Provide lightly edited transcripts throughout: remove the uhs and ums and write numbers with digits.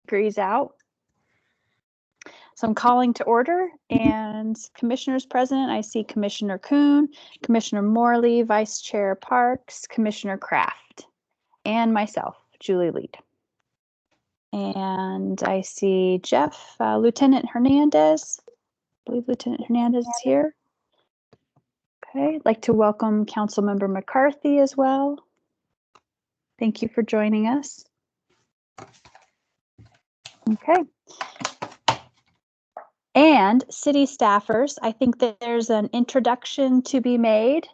degrees out. So I'm calling to order, and commissioners present, I see Commissioner Kuhn, Commissioner Morley, Vice Chair Parks, Commissioner Kraft, and myself, Julie Lead. And I see Jeff, Lieutenant Hernandez. I believe Lieutenant Hernandez is here. Okay, I'd like to welcome Councilmember McCarthy as well. Thank you for joining us. Okay. And city staffers, I think that there's an introduction to be made.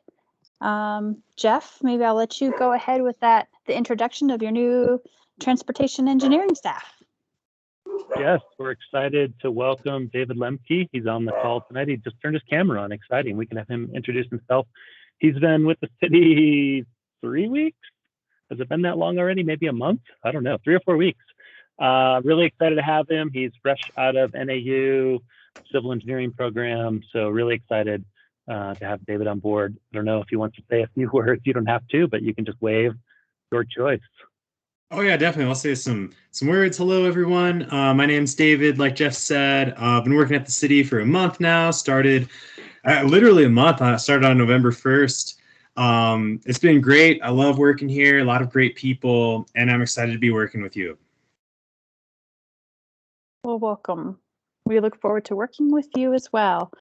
Jeff, maybe I'll let you go ahead with that, the introduction of your new transportation engineering staff. Yes, we're excited to welcome David Lemke. He's on the call tonight. He just turned his camera on. Exciting. We can have him introduce himself. He's been with the city 3 weeks. Has it been that long already? Maybe a month? I don't know, 3 or 4 weeks. Really excited to have him. He's fresh out of NAU civil engineering program. So really excited to have David on board. I don't know if he wants to say a few words. You don't have to, but you can just wave. Your choice. Oh yeah, definitely. I'll say some words. Hello, everyone. My name's David. Like Jeff said, I've been working at the city for a month now. Started literally a month. I started on November 1st. It's been great. I love working here. A lot of great people, and I'm excited to be working with you. Well, welcome. We look forward to working with you as well.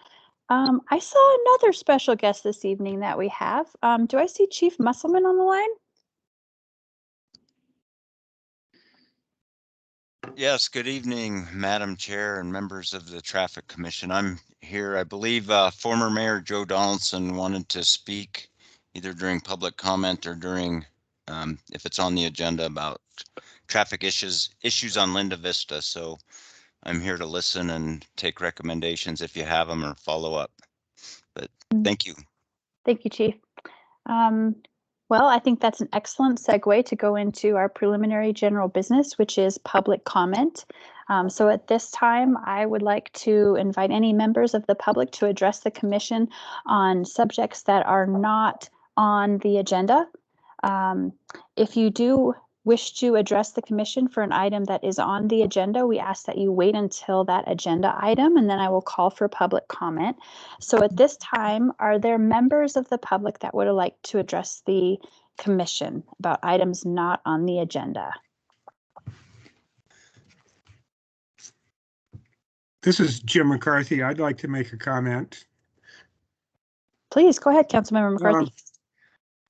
I saw another special guest this evening that we have. Do I see Chief Musselman on the line? Yes, good evening, Madam Chair and members of the Traffic Commission. I'm here, I believe former Mayor Joe Donaldson wanted to speak either during public comment or during, if it's on the agenda, about traffic issues on Linda Vista. So I'm here to listen and take recommendations if you have them or follow up. But thank you. Thank you, Chief. Well, I think that's an excellent segue to go into our preliminary general business, which is public comment. So at this time, I would like to invite any members of the public to address the commission on subjects that are not on the agenda. If you do wish to address the commission for an item that is on the agenda, we ask that you wait until that agenda item, and then I will call for public comment. So at this time, are there members of the public that would like to address the commission about items not on the agenda? This is Jim McCarthy. I'd like to make a comment. Please go ahead, Councilmember McCarthy.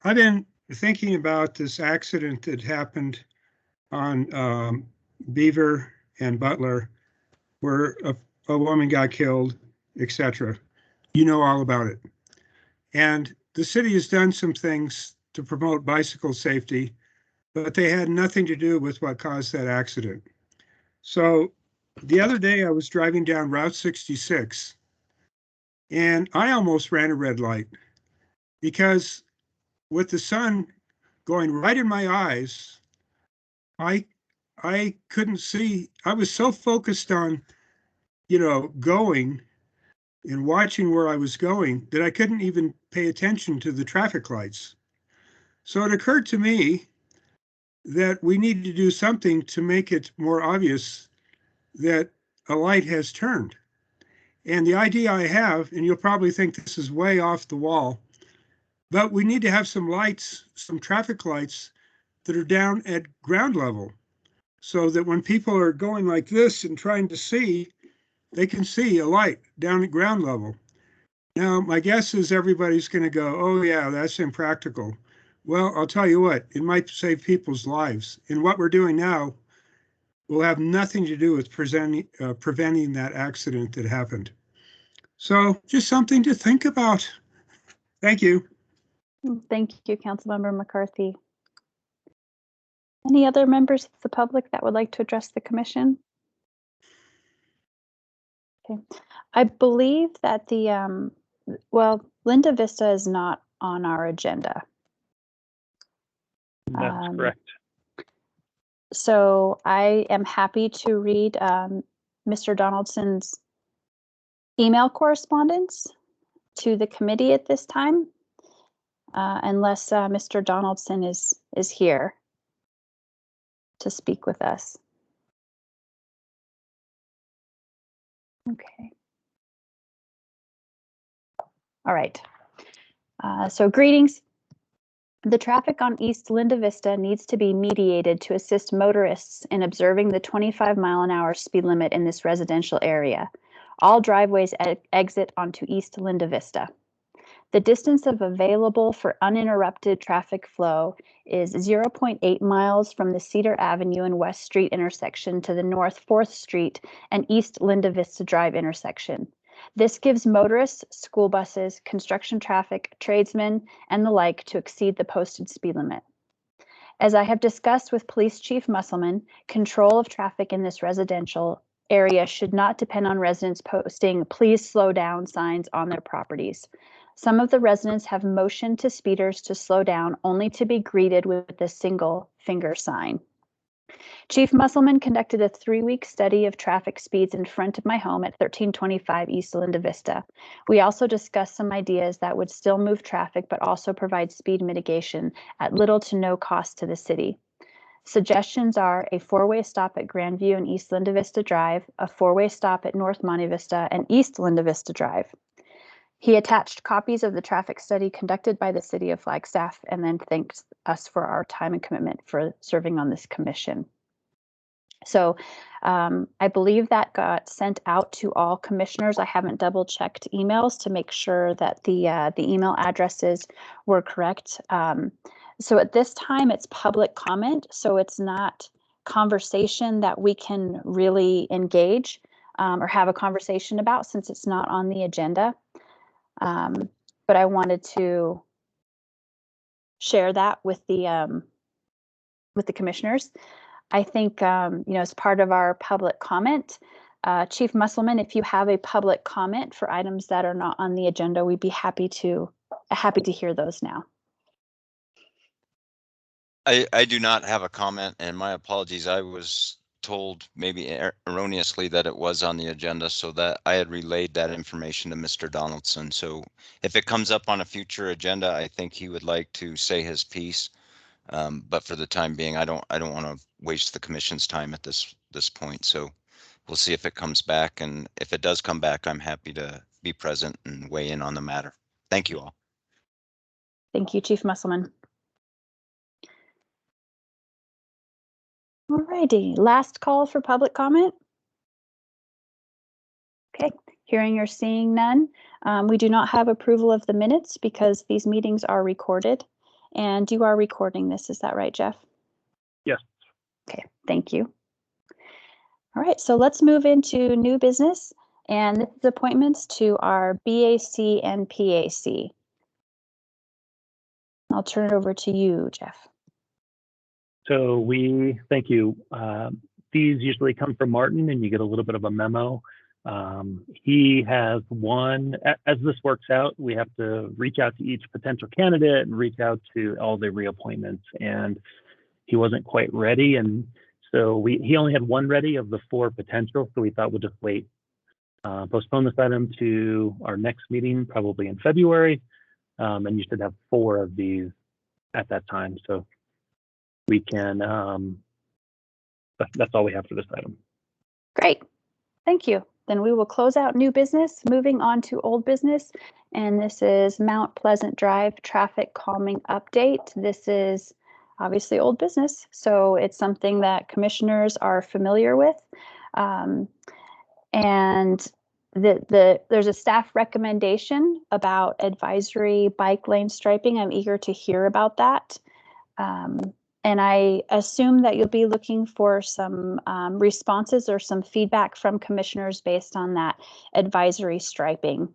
I've been thinking about this accident that happened on Beaver and Butler, where a woman got killed, etc. You know all about it. And the city has done some things to promote bicycle safety, but they had nothing to do with what caused that accident. So the other day I was driving down Route 66 and I almost ran a red light because with the sun going right in my eyes, I couldn't see. I was so focused on, going and watching where I was going that I couldn't even pay attention to the traffic lights. So it occurred to me that we need to do something to make it more obvious that a light has turned. And the idea I have, and you'll probably think this is way off the wall, but we need to have some lights, some traffic lights that are down at ground level so that when people are going like this and trying to see, they can see a light down at ground level. Now, my guess is everybody's going to go, oh yeah, that's impractical. Well, I'll tell you what, it might save people's lives. And what we're doing now will have nothing to do with preventing that accident that happened. So just something to think about. Thank you. Thank you, Councilmember McCarthy. Any other members of the public that would like to address the commission? Okay, I believe that the, Linda Vista is not on our agenda. That's correct. So I am happy to read Mr. Donaldson's email correspondence to the committee at this time, unless Mr. Donaldson is here to speak with us. Okay. All right. So greetings. The traffic on East Linda Vista needs to be mediated to assist motorists in observing the 25-mile-an-hour speed limit in this residential area. All driveways exit onto East Linda Vista. The distance of available for uninterrupted traffic flow is 0.8 miles from the Cedar Avenue and West Street intersection to the North 4th Street and East Linda Vista Drive intersection. This gives motorists, school buses, construction traffic, tradesmen, and the like to exceed the posted speed limit. As I have discussed with Police Chief Musselman, control of traffic in this residential area should not depend on residents posting "please slow down" signs on their properties. Some of the residents have motioned to speeders to slow down, only to be greeted with a single finger sign. Chief Musselman conducted a 3-week study of traffic speeds in front of my home at 1325 East Linda Vista. We also discussed some ideas that would still move traffic but also provide speed mitigation at little to no cost to the city. Suggestions are a 4-way stop at Grandview and East Linda Vista Drive, a 4-way stop at North Monte Vista and East Linda Vista Drive. He attached copies of the traffic study conducted by the city of Flagstaff and then thanked us for our time and commitment for serving on this commission. So I believe that got sent out to all commissioners. I haven't double checked emails to make sure that the email addresses were correct. So at this time, it's public comment, so it's not conversation that we can really engage or have a conversation about since it's not on the agenda. But I wanted to share that with the commissioners. I think, as part of our public comment, Chief Musselman, if you have a public comment for items that are not on the agenda, we'd be happy to hear those now. I do not have a comment, and my apologies. I was told maybe erroneously that it was on the agenda, so that I had relayed that information to Mr. Donaldson. So if it comes up on a future agenda, I think he would like to say his piece. But for the time being, I don't want to waste the commission's time at this point. So we'll see if it comes back, and if it does come back, I'm happy to be present and weigh in on the matter. Thank you all. Thank you, Chief Musselman. All righty, last call for public comment. Okay, hearing or seeing none. We do not have approval of the minutes because these meetings are recorded. And you are recording this, is that right, Jeff? Yes. Okay, thank you. All right, so let's move into new business, and this is appointments to our BAC and PAC. I'll turn it over to you, Jeff. So thank you. These usually come from Martin, and you get a little bit of a memo. He has one, as this works out, we have to reach out to each potential candidate and reach out to all the reappointments, and he wasn't quite ready. And so he only had one ready of the 4 potential. So we thought we'd just wait, postpone this item to our next meeting, probably in February. And you should have 4 of these at that time. So we can, that's all we have for this item. Great, thank you. Then we will close out new business, moving on to old business. And this is Mount Pleasant Drive traffic calming update. This is obviously old business, so it's something that commissioners are familiar with. And there's a staff recommendation about advisory bike lane striping. I'm eager to hear about that. And I assume that you'll be looking for some responses or some feedback from commissioners based on that advisory striping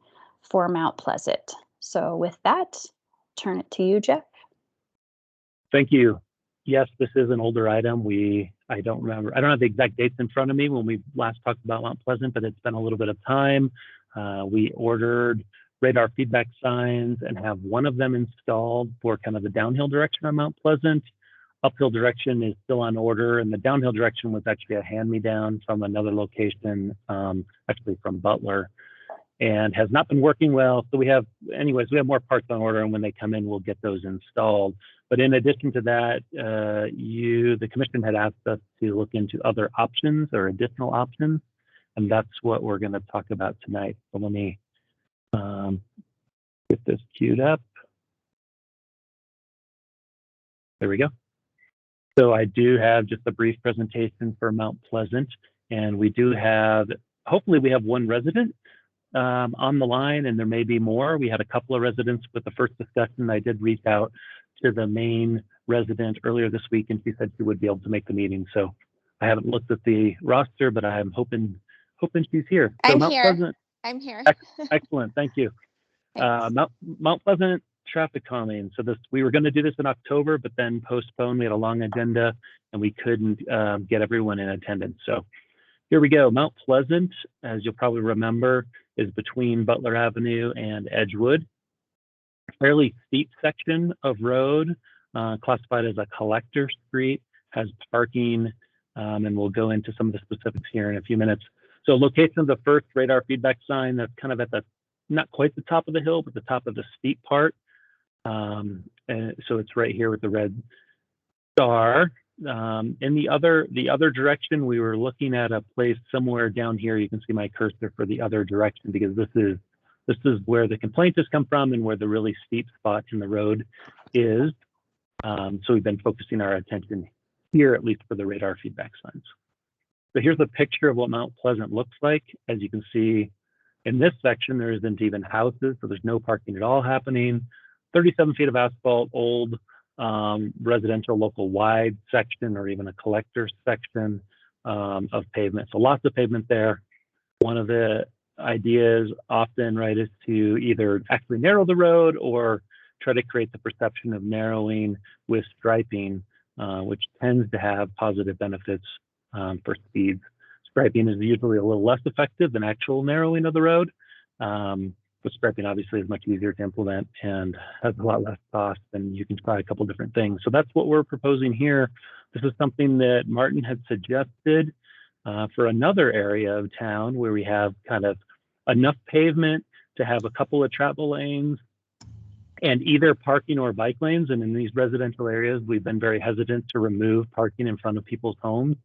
for Mount Pleasant. So with that, turn it to you, Jeff. Thank you. Yes, this is an older item. I don't remember. I don't have the exact dates in front of me when we last talked about Mount Pleasant, but it's been a little bit of time. We ordered radar feedback signs and have one of them installed for kind of the downhill direction on Mount Pleasant. Uphill direction is still on order, and the downhill direction was actually a hand-me-down from another location, actually from Butler, and has not been working well. So we have more parts on order, and when they come in, we'll get those installed. But in addition to that, the commission had asked us to look into other options or additional options. And that's what we're going to talk about tonight. So let me get this queued up. There we go. So I do have just a brief presentation for Mount Pleasant, and we do have, hopefully we have one resident on the line, and there may be more. We had a couple of residents with the first discussion. I did reach out to the main resident earlier this week, and she said she would be able to make the meeting. So I haven't looked at the roster, but I'm hoping she's here. So I'm Mount here. Pleasant, I'm here. excellent, thank you. Thanks. Mount Pleasant traffic calming. So we were going to do this in October, but then postponed. We had a long agenda, and we couldn't get everyone in attendance. So here we go. Mount Pleasant, as you'll probably remember, is between Butler Avenue and Edgewood. Fairly steep section of road, classified as a collector street, has parking, and we'll go into some of the specifics here in a few minutes. So location of the first radar feedback sign, that's kind of at the, not quite the top of the hill, but the top of the steep part. And so it's right here with the red star. In the other direction, we were looking at a place somewhere down here. You can see my cursor for the other direction, because this is where the complaint has come from and where the really steep spot in the road is. So we've been focusing our attention here, at least for the radar feedback signs. So here's a picture of what Mount Pleasant looks like. As you can see, in this section, there isn't even houses, so there's no parking at all happening. 37 feet of asphalt, old residential local wide section, or even a collector section of pavement. So lots of pavement there. One of the ideas often, right, is to either actually narrow the road or try to create the perception of narrowing with striping, which tends to have positive benefits for speeds. Striping is usually a little less effective than actual narrowing of the road. But striping obviously is much easier to implement and has a lot less cost, and you can try a couple different things. So that's what we're proposing here. This is something that Martin had suggested for another area of town where we have kind of enough pavement to have a couple of travel lanes and either parking or bike lanes. And in these residential areas, we've been very hesitant to remove parking in front of people's homes.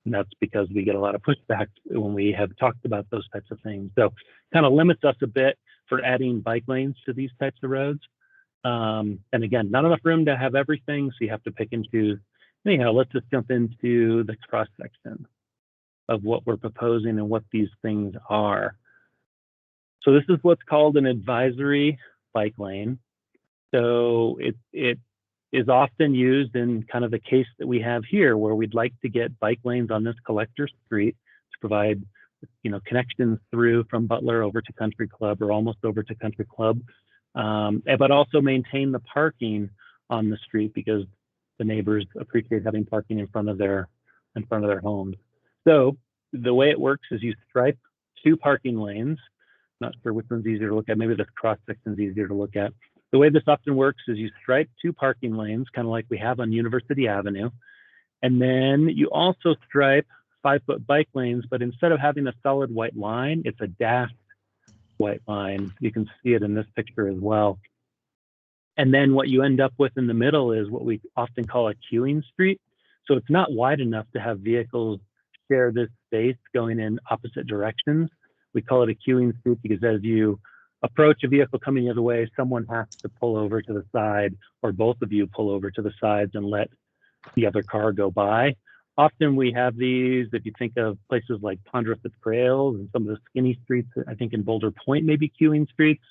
And that's because we get a lot of pushback when we have talked about those types of things. So kind of limits us a bit for adding bike lanes to these types of roads. And again, not enough room to have everything, so you have to pick and choose. Anyhow, let's just jump into the cross section of what we're proposing and what these things are. So this is what's called an advisory bike lane. So it is often used in kind of the case that we have here, where we'd like to get bike lanes on this collector street to provide, you know, connections through from Butler over to Country Club, or almost over to Country Club, but also maintain the parking on the street, because the neighbors appreciate having parking in front of their homes. So the way it works is you stripe two parking lanes. Not sure which one's easier to look at. Maybe this cross section is easier to look at. The way this often works is you stripe two parking lanes, kind of like we have on University Avenue. And then you also stripe 5-foot bike lanes, but instead of having a solid white line, it's a dashed white line. You can see it in this picture as well. And then what you end up with in the middle is what we often call a queuing street. So it's not wide enough to have vehicles share this space going in opposite directions. We call it a queuing street because as you approach a vehicle coming the other way, someone has to pull over to the side, or both of you pull over to the sides and let the other car go by. Often we have these, if you think of places like Ponderosa Trails and some of the skinny streets, I think in Boulder Point, maybe queuing streets.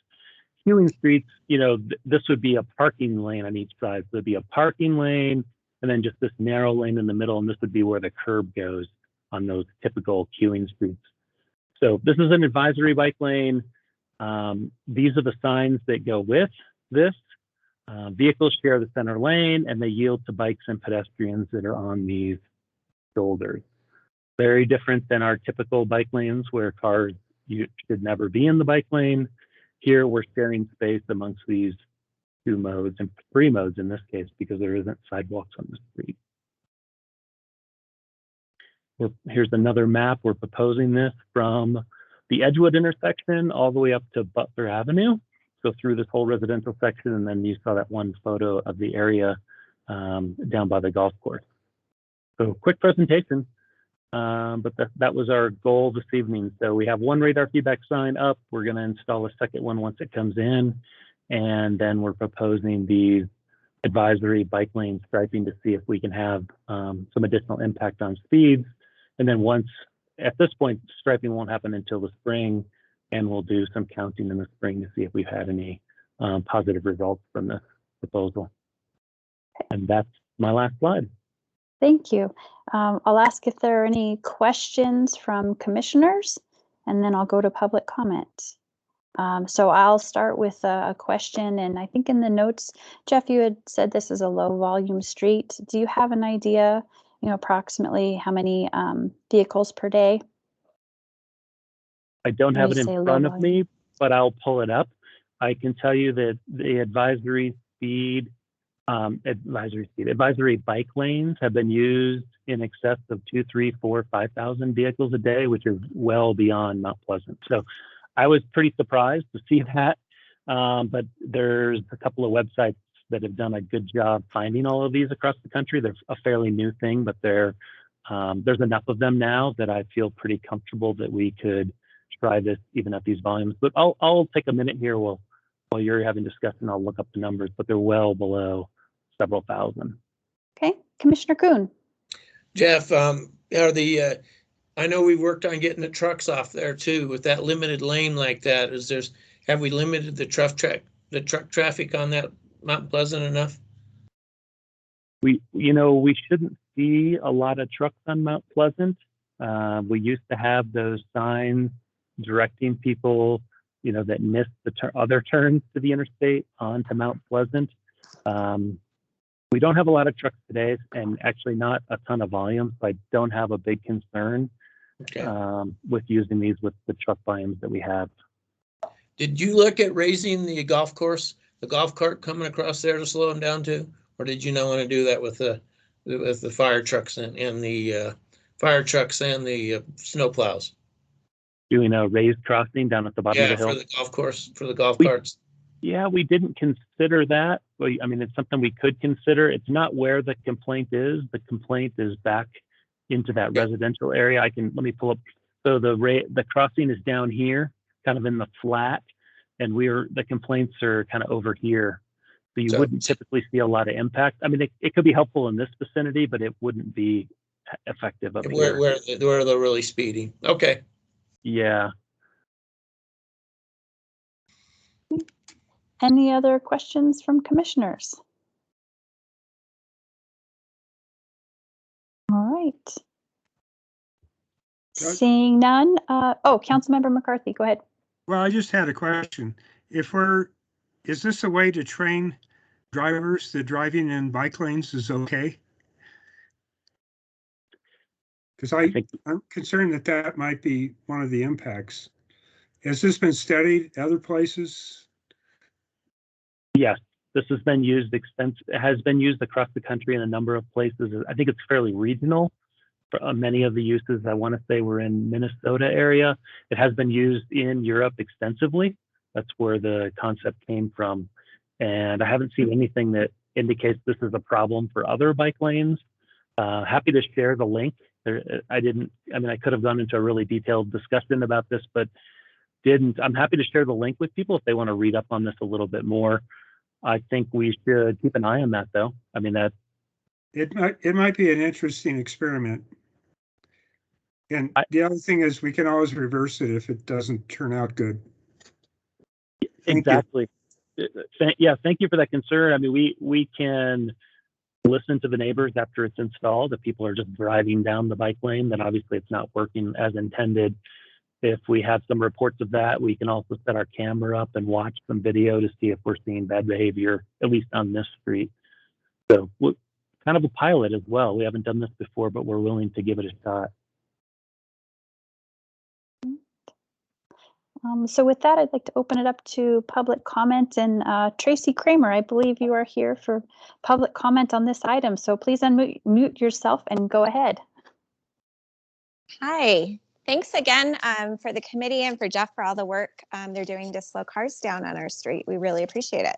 Queuing streets, you know, this would be a parking lane on each side. So there'd be a parking lane and then just this narrow lane in the middle, and this would be where the curb goes on those typical queuing streets. So this is an advisory bike lane. These are the signs that go with this. Vehicles share the center lane, and they yield to bikes and pedestrians that are on these shoulders. Very different than our typical bike lanes where cars should never be in the bike lane. Here we're sharing space amongst these two modes, and three modes in this case, because there isn't sidewalks on the street. Here's another map. We're proposing this from the Edgewood intersection all the way up to Butler Avenue. So through this whole residential section, and then you saw that one photo of the area down by the golf course. So quick presentation. But that was our goal this evening. So we have one radar feedback sign up. We're going to install a second one once it comes in. And then we're proposing these advisory bike lane striping to see if we can have some additional impact on speeds. And then at this point, striping won't happen until the spring, and we'll do some counting in the spring to see if we've had any positive results from this proposal. And that's my last slide. Thank you. I'll ask if there are any questions from commissioners, and then I'll go to public comment. So I'll start with a question, and I think in the notes, Jeff, you had said this is a low volume street. Do you have an idea, approximately how many vehicles per day? I don't have it in front of me, but I'll pull it up. I can tell you that the advisory bike lanes have been used in excess of 2, 3, 4, 5,000 vehicles a day, which is well beyond Mount Pleasant. So I was pretty surprised to see that, but there's a couple of websites that have done a good job finding all of these across the country. They're a fairly new thing, but there's enough of them now that I feel pretty comfortable that we could try this even at these volumes. But I'll take a minute here while you're having discussion. I'll look up the numbers, but they're well below several thousand. Okay, Commissioner Kuhn. Jeff, I know we worked on getting the trucks off there too. With that limited lane like that, have we limited the truck traffic on that Mount Pleasant enough? We shouldn't see a lot of trucks on Mount Pleasant. We used to have those signs directing people, that missed the other turns to the interstate onto Mount Pleasant. We don't have a lot of trucks today, and actually not a ton of volume, so I don't have a big concern with using these with the truck volumes that we have. Did you look at raising the golf cart coming across there to slow them down too? Or did you not want to do that with the fire trucks and the snow plows? Doing a raised crossing down at the bottom of the hill? For the golf course, for the golf carts. Yeah, we didn't consider that. Well, I mean, it's something we could consider. It's not where the complaint is. The complaint is back into that residential area. Let me pull up. So the crossing is down here, kind of in the flat, and the complaints are kind of over here. So you wouldn't typically see a lot of impact. I mean, it could be helpful in this vicinity, but it wouldn't be effective up here. Where they're really speeding. Okay. Yeah. Any other questions from commissioners? All right. Seeing none. Councilmember McCarthy, go ahead. Well, I just had a question. Is this a way to train drivers that driving in bike lanes is okay? Because I'm concerned that might be one of the impacts. Has this been studied other places? Yes, this has been used It has been used across the country in a number of places. I think it's fairly regional. Many of the uses, I want to say, were in Minnesota area. It has been used in Europe extensively. That's where the concept came from. And I haven't seen anything that indicates this is a problem for other bike lanes. Happy to share the link. I could have gone into a really detailed discussion about this, but didn't. I'm happy to share the link with people if they want to read up on this a little bit more. I think we should keep an eye on that, though. I mean, it might be an interesting experiment. And the other thing is we can always reverse it if it doesn't turn out good. Exactly. Yeah, thank you for that concern. I mean, we can listen to the neighbors after it's installed. If people are just driving down the bike lane, then obviously it's not working as intended. If we have some reports of that, we can also set our camera up and watch some video to see if we're seeing bad behavior, at least on this street. So kind of a pilot as well. We haven't done this before, but we're willing to give it a shot. So with that, I'd like to open it up to public comment. And Tracy Kramer, I believe you are here for public comment on this item. So please unmute yourself and go ahead. Hi. Thanks again for the committee and for Jeff for all the work they're doing to slow cars down on our street. We really appreciate it.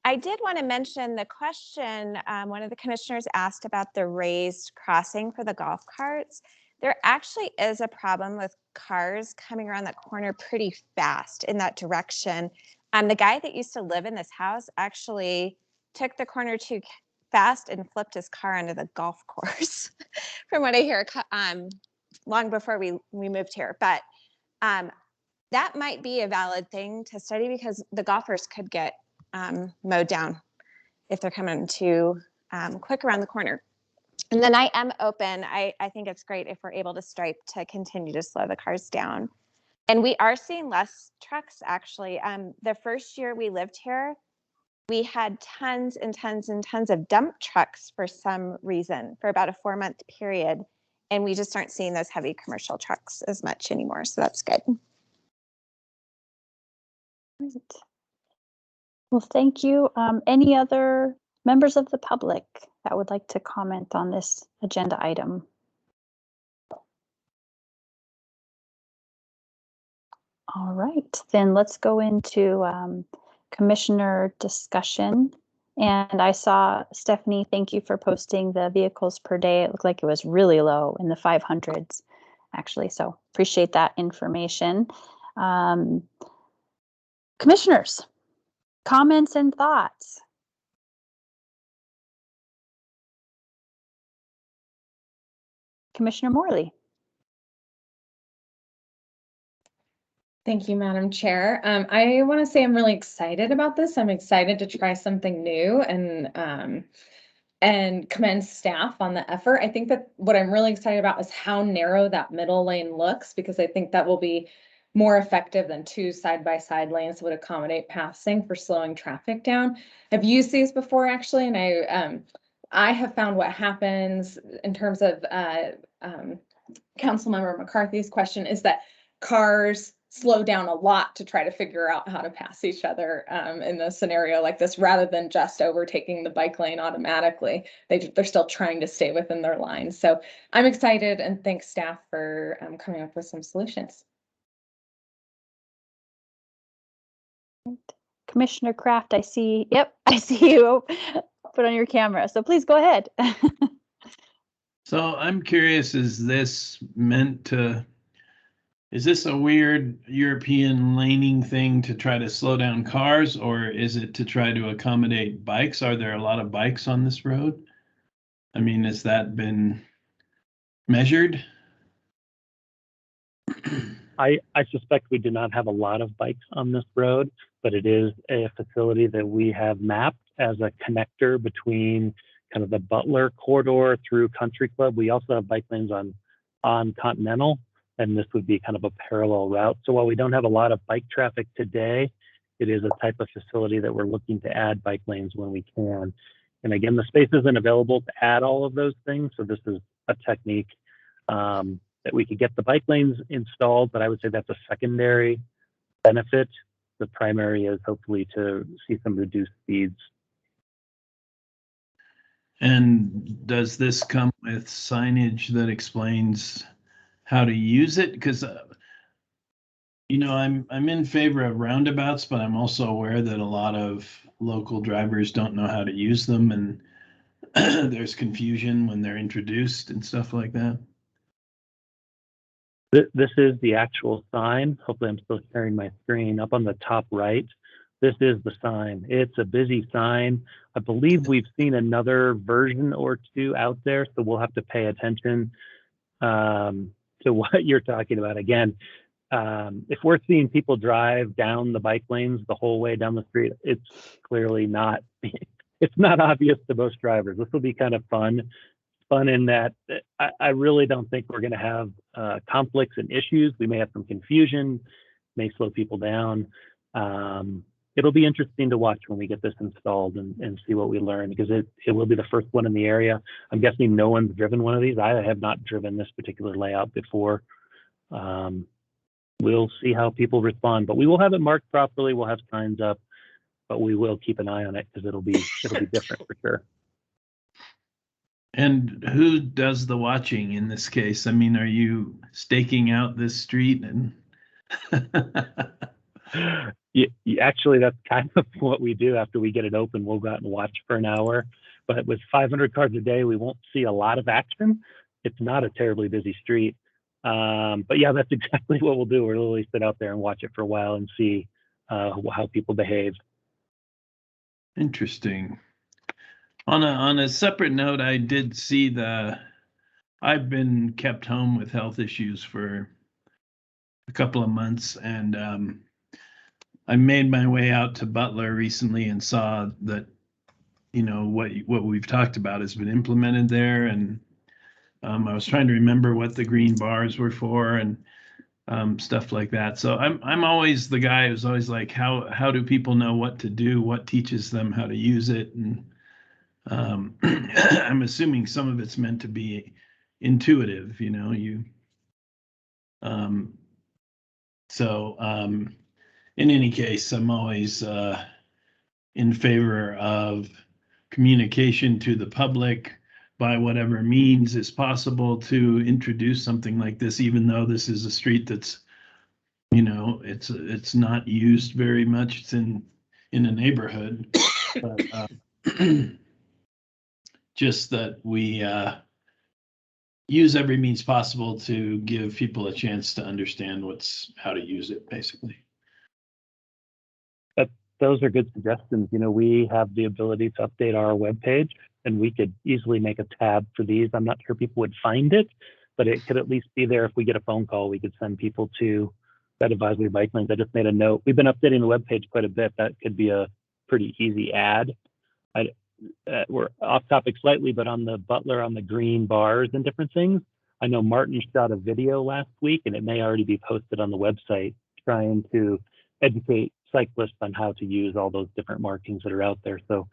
I did want to mention the question, one of the commissioners asked about the raised crossing for the golf carts. There actually is a problem with cars coming around that corner pretty fast in that direction. The guy that used to live in this house actually took the corner too fast and flipped his car onto the golf course, from what I hear, long before we moved here. But that might be a valid thing to study, because the golfers could get mowed down if they're coming too quick around the corner. And then I am open. I think it's great if we're able to stripe to continue to slow the cars down. And we are seeing less trucks, actually. The first year we lived here, we had tons and tons and tons of dump trucks for some reason for about a 4-month period. And we just aren't seeing those heavy commercial trucks as much anymore. So that's good. Great. Well, thank you. Any other members of the public that would like to comment on this agenda item? All right, then let's go into commissioner discussion. And I saw, Stephanie, thank you for posting the vehicles per day. It looked like it was really low in the 500s, actually. So appreciate that information. Commissioners, comments and thoughts? Commissioner Morley. Thank you, Madam Chair. I want to say I'm really excited about this. I'm excited to try something new and commend staff on the effort. I think that what I'm really excited about is how narrow that middle lane looks, because I think that will be more effective than 2 side-by-side lanes that would accommodate passing for slowing traffic down. I've used these before, actually, and I have found what happens in terms of Councilmember McCarthy's question is that cars slow down a lot to try to figure out how to pass each other in a scenario like this, rather than just overtaking the bike lane automatically. They're still trying to stay within their lines. So I'm excited, and thanks staff for coming up with some solutions. Commissioner Kraft, I see you put on your camera, so please go ahead. So I'm curious, is this a weird European laning thing to try to slow down cars, or is it to try to accommodate bikes? Are there a lot of bikes on this road? I mean, has that been measured? I suspect we do not have a lot of bikes on this road, but it is a facility that we have mapped as a connector between kind of the Butler corridor through Country Club. We also have bike lanes on Continental, and this would be kind of a parallel route. So while we don't have a lot of bike traffic today, it is a type of facility that we're looking to add bike lanes when we can. And again, the space isn't available to add all of those things. So this is a technique that we could get the bike lanes installed, but I would say that's a secondary benefit. The primary is hopefully to see some reduced speeds. And does this come with signage that explains how to use it? Because I'm in favor of roundabouts, but I'm also aware that a lot of local drivers don't know how to use them, and there's confusion when they're introduced and stuff like that. This is the actual sign. Hopefully I'm still sharing my screen. Up on the top right, this is the sign. It's a busy sign. I believe we've seen another version or two out there, so we'll have to pay attention to what you're talking about. Again, if we're seeing people drive down the bike lanes the whole way down the street, it's clearly not, it's not obvious to most drivers. This will be kind of fun in that I really don't think we're going to have conflicts and issues. We may have some confusion, may slow people down. It'll be interesting to watch when we get this installed and see what we learn, because it will be the first one in the area. I'm guessing no one's driven one of these. I have not driven this particular layout before. We'll see how people respond, but we will have it marked properly. We'll have signs up, but we will keep an eye on it because it'll be different for sure. And who does the watching in this case? I mean, are you staking out this street? And Actually, that's kind of what we do after we get it open. We'll go out and watch for an hour. But with 500 cars a day, we won't see a lot of action. It's not a terribly busy street. But yeah, that's exactly what we'll do. We'll literally sit out there and watch it for a while and see how people behave. Interesting. On a separate note, I did see I've been kept home with health issues for a couple of months, and I made my way out to Butler recently and saw that, you know, what we've talked about has been implemented there, and I was trying to remember what the green bars were for and stuff like that. So I'm always the guy who's always like, how do people know what to do? What teaches them how to use it? And I'm assuming some of it's meant to be intuitive, you know. In any case, I'm always in favor of communication to the public by whatever means is possible to introduce something like this, even though this is a street that's, you know, it's not used very much. It's in a neighborhood, but just that we use every means possible to give people a chance to understand how to use it, basically. Those are good suggestions. You know, we have the ability to update our webpage, and we could easily make a tab for these. I'm not sure people would find it, but it could at least be there. If we get a phone call, we could send people to that advisory bike lanes. I just made a note. We've been updating the webpage quite a bit. That could be a pretty easy add. We're off topic slightly, but on the Butler, on the green bars and different things, I know Martin shot a video last week, and it may already be posted on the website, trying to educate cyclists on how to use all those different markings that are out there. So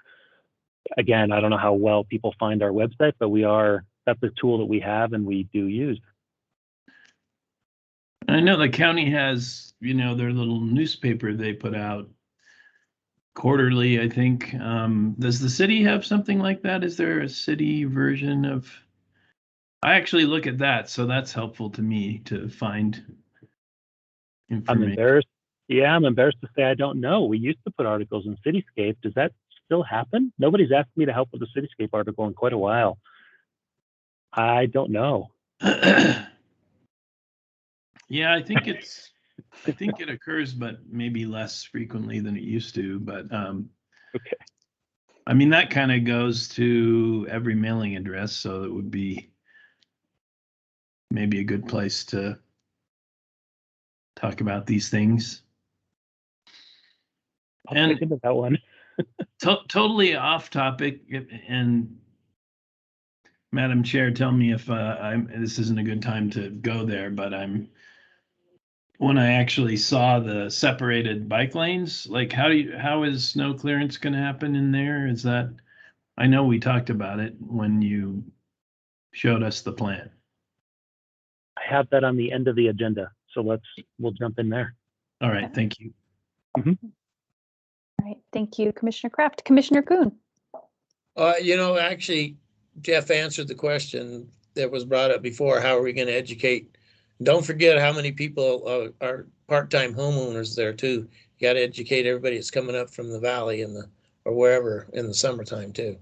again, I don't know how well people find our website, but that's a tool that we have and we do use. I know the county has, you know, their little newspaper they put out quarterly, I think. Does the city have something like that? Is there a city version of? I actually look at that, so that's helpful to me to find information. I'm embarrassed to say I don't know. We used to put articles in Cityscape. Does that still happen? Nobody's asked me to help with a Cityscape article in quite a while. I don't know. Yeah, I think it occurs, but maybe less frequently than it used to. But okay. I mean, that kind of goes to every mailing address, so it would be maybe a good place to talk about these things. I'll take into that one. Totally off topic, and Madam Chair, tell me if this isn't a good time to go there, but when I actually saw the separated bike lanes, like how is snow clearance going to happen in there? Is that, I know we talked about it when you showed us the plan. I have that on the end of the agenda, so we'll jump in there. All right, thank you. Mm-hmm. All right, thank you, Commissioner Kraft. Commissioner Kuhn. You know, actually, Jeff answered the question that was brought up before. How are we going to educate? Don't forget how many people are part-time homeowners there too. You got to educate everybody that's coming up from the valley or wherever in the summertime too.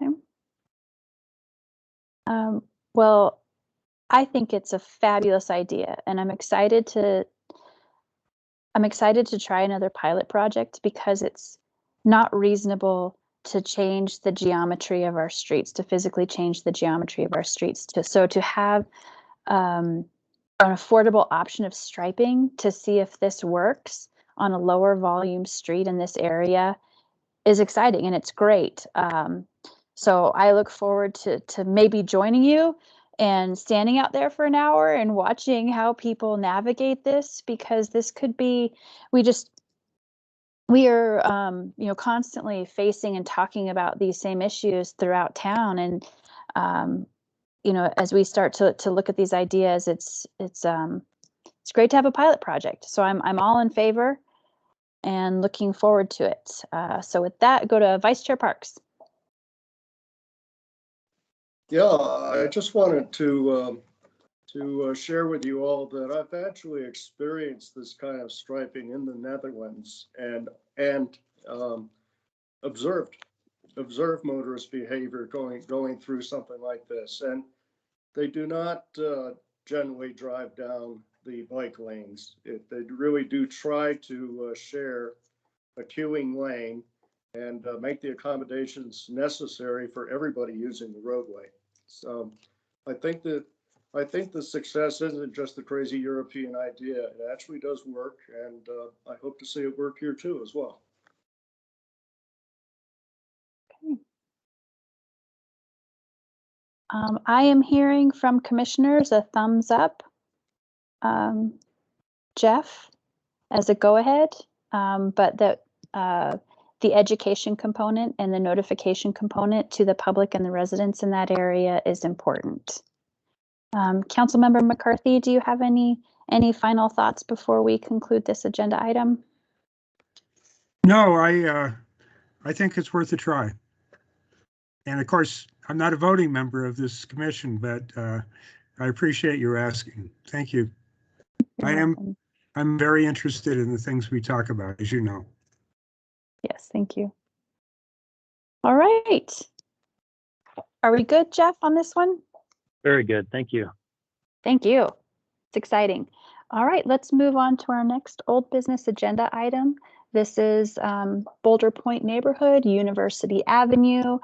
Okay. Well, I think it's a fabulous idea, and I'm excited to try another pilot project because it's not reasonable to change the geometry of our streets, to physically change the geometry of our streets. To have an affordable option of striping to see if this works on a lower volume street in this area is exciting, and it's great. So I look forward to maybe joining you and standing out there for an hour and watching how people navigate this, because this could be, we are constantly facing and talking about these same issues throughout town. And as we start to look at these ideas, it's great to have a pilot project. So I'm all in favor and looking forward to it. So with that, go to Vice Chair Parks. Yeah, I just wanted to to share with you all that I've actually experienced this kind of striping in the Netherlands and observed motorist behavior going through something like this. And they do not generally drive down the bike lanes. They really do try to share a queuing lane and make the accommodations necessary for everybody using the roadway. So I think the success isn't just a crazy European idea. It actually does work, and I hope to see it work here too as well. I am hearing from commissioners a thumbs up. Jeff, as a go-ahead, but that the education component and the notification component to the public and the residents in that area is important. Councilmember McCarthy, do you have any final thoughts before we conclude this agenda item? No, I think it's worth a try. And of course, I'm not a voting member of this commission, but I appreciate your asking. Thank you. I'm very interested in the things we talk about, as you know. Yes, thank you. All right. Are we good, Jeff, on this one? Very good. Thank you. Thank you. It's exciting. All right, let's move on to our next old business agenda item. This is Boulder Point Neighborhood, University Avenue,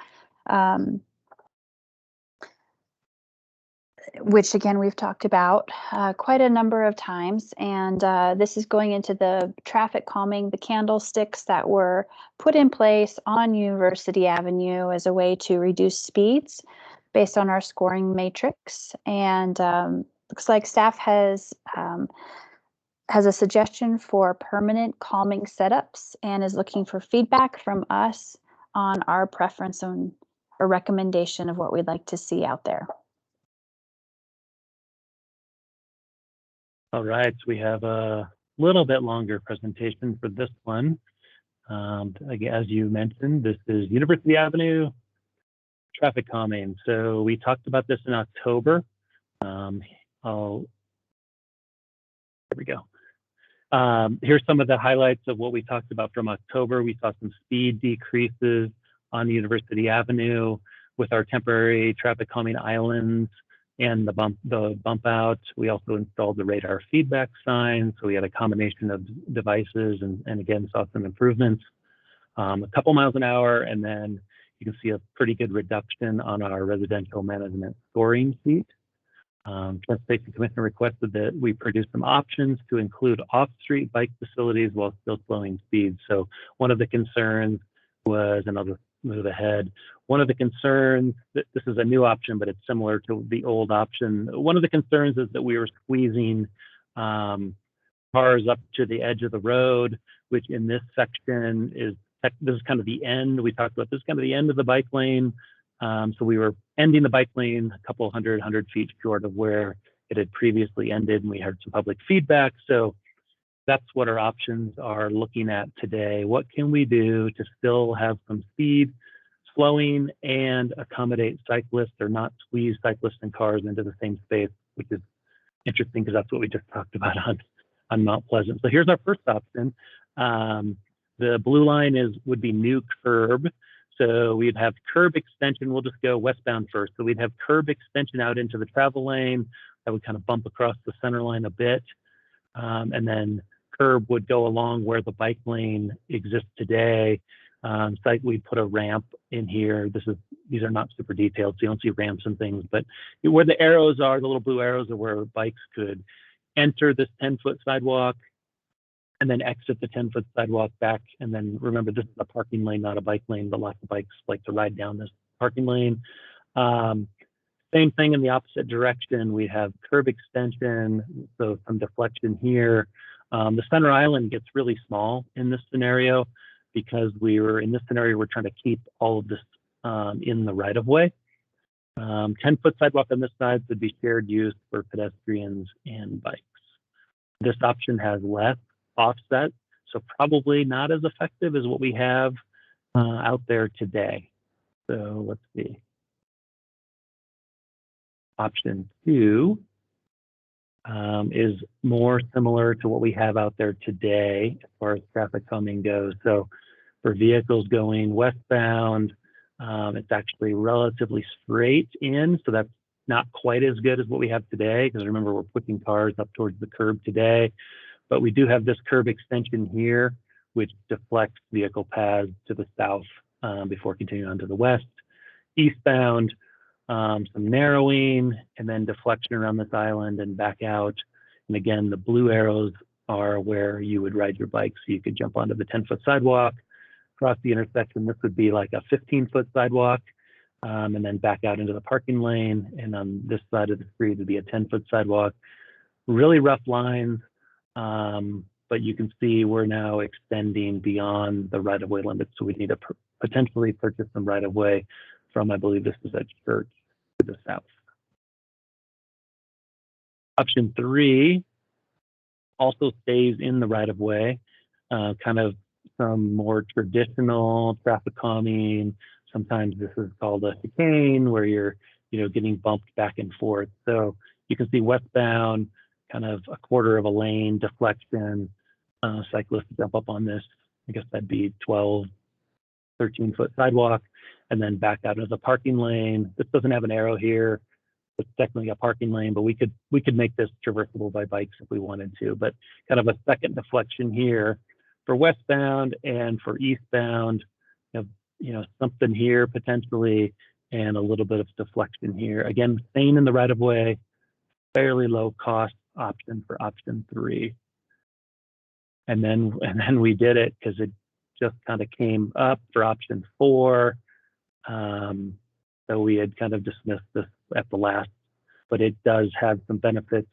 which again, we've talked about quite a number of times. And this is going into the traffic calming, the candlesticks that were put in place on University Avenue as a way to reduce speeds based on our scoring matrix. And looks like staff has a suggestion for permanent calming setups and is looking for feedback from us on our preference on a recommendation of what we'd like to see out there. All right, so we have a little bit longer presentation for this one. As you mentioned, this is University Avenue traffic calming. So we talked about this in October. Here we go. Here's some of the highlights of what we talked about from October. We saw some speed decreases on University Avenue with our temporary traffic calming islands and the bump out. We also installed the radar feedback sign. So we had a combination of devices and again, saw some improvements, a couple miles an hour. And then you can see a pretty good reduction on our residential management scoring sheet. Transportation Commission requested that we produce some options to include off-street bike facilities while still slowing speeds. So one of the concerns was, and I'll move ahead. One of the concerns, this is a new option, but it's similar to the old option. One of the concerns is that we were squeezing cars up to the edge of the road, which in this section this is kind of the end. We talked about this is kind of the end of the bike lane. So we were ending the bike lane a couple 100 feet short of where it had previously ended, and we heard some public feedback. So that's what our options are looking at today. What can we do to still have some speed, slowing, and accommodate cyclists or not squeeze cyclists and cars into the same space, which is interesting because that's what we just talked about on Mount Pleasant. So here's our first option. The blue line would be new curb. So we'd have curb extension. We'll just go westbound first. So we'd have curb extension out into the travel lane that would kind of bump across the center line a bit. And then curb would go along where the bike lane exists today. So we'd put a ramp in here. These are not super detailed, so you don't see ramps and things, but where the arrows are, the little blue arrows are where bikes could enter this 10-foot sidewalk and then exit the 10-foot sidewalk back. And then remember, this is a parking lane, not a bike lane, but lots of bikes like to ride down this parking lane. Same thing in the opposite direction. We have curb extension, so some deflection here. The center island gets really small in this scenario because we're trying to keep all of this in the right of way. 10-foot sidewalk on this side would be shared use for pedestrians and bikes. This option has less offset, so probably not as effective as what we have out there today. So let's see. Option 2 is more similar to what we have out there today as far as traffic calming goes. So for vehicles going westbound, it's actually relatively straight in, so that's not quite as good as what we have today, because remember, we're pushing cars up towards the curb today, but we do have this curb extension here, which deflects vehicle paths to the south before continuing on to the west. Eastbound, some narrowing and then deflection around this island and back out. And again, the blue arrows are where you would ride your bike, so you could jump onto the 10-foot sidewalk, cross the intersection. This would be like a 15-foot sidewalk, and then back out into the parking lane. And on this side of the street would be a 10-foot sidewalk. Really rough lines, but you can see we're now extending beyond the right-of-way limits, so we need to potentially purchase some right-of-way from, I believe this is at Church to the south. Option 3 also stays in the right-of-way, kind of some more traditional traffic calming. Sometimes this is called a chicane, where you're, getting bumped back and forth. So you can see westbound, kind of a quarter of a lane deflection. Cyclists jump up on this. I guess that'd be 12, 13-foot sidewalk, and then back out into the parking lane. This doesn't have an arrow here. It's technically a parking lane, but we could make this traversable by bikes if we wanted to. But kind of a second deflection here for westbound, and for eastbound, something here potentially, and a little bit of deflection here. Again, staying in the right of way, fairly low cost option for option 3. And then we did it because it just kind of came up for option 4. So we had kind of dismissed this at the last, but it does have some benefits,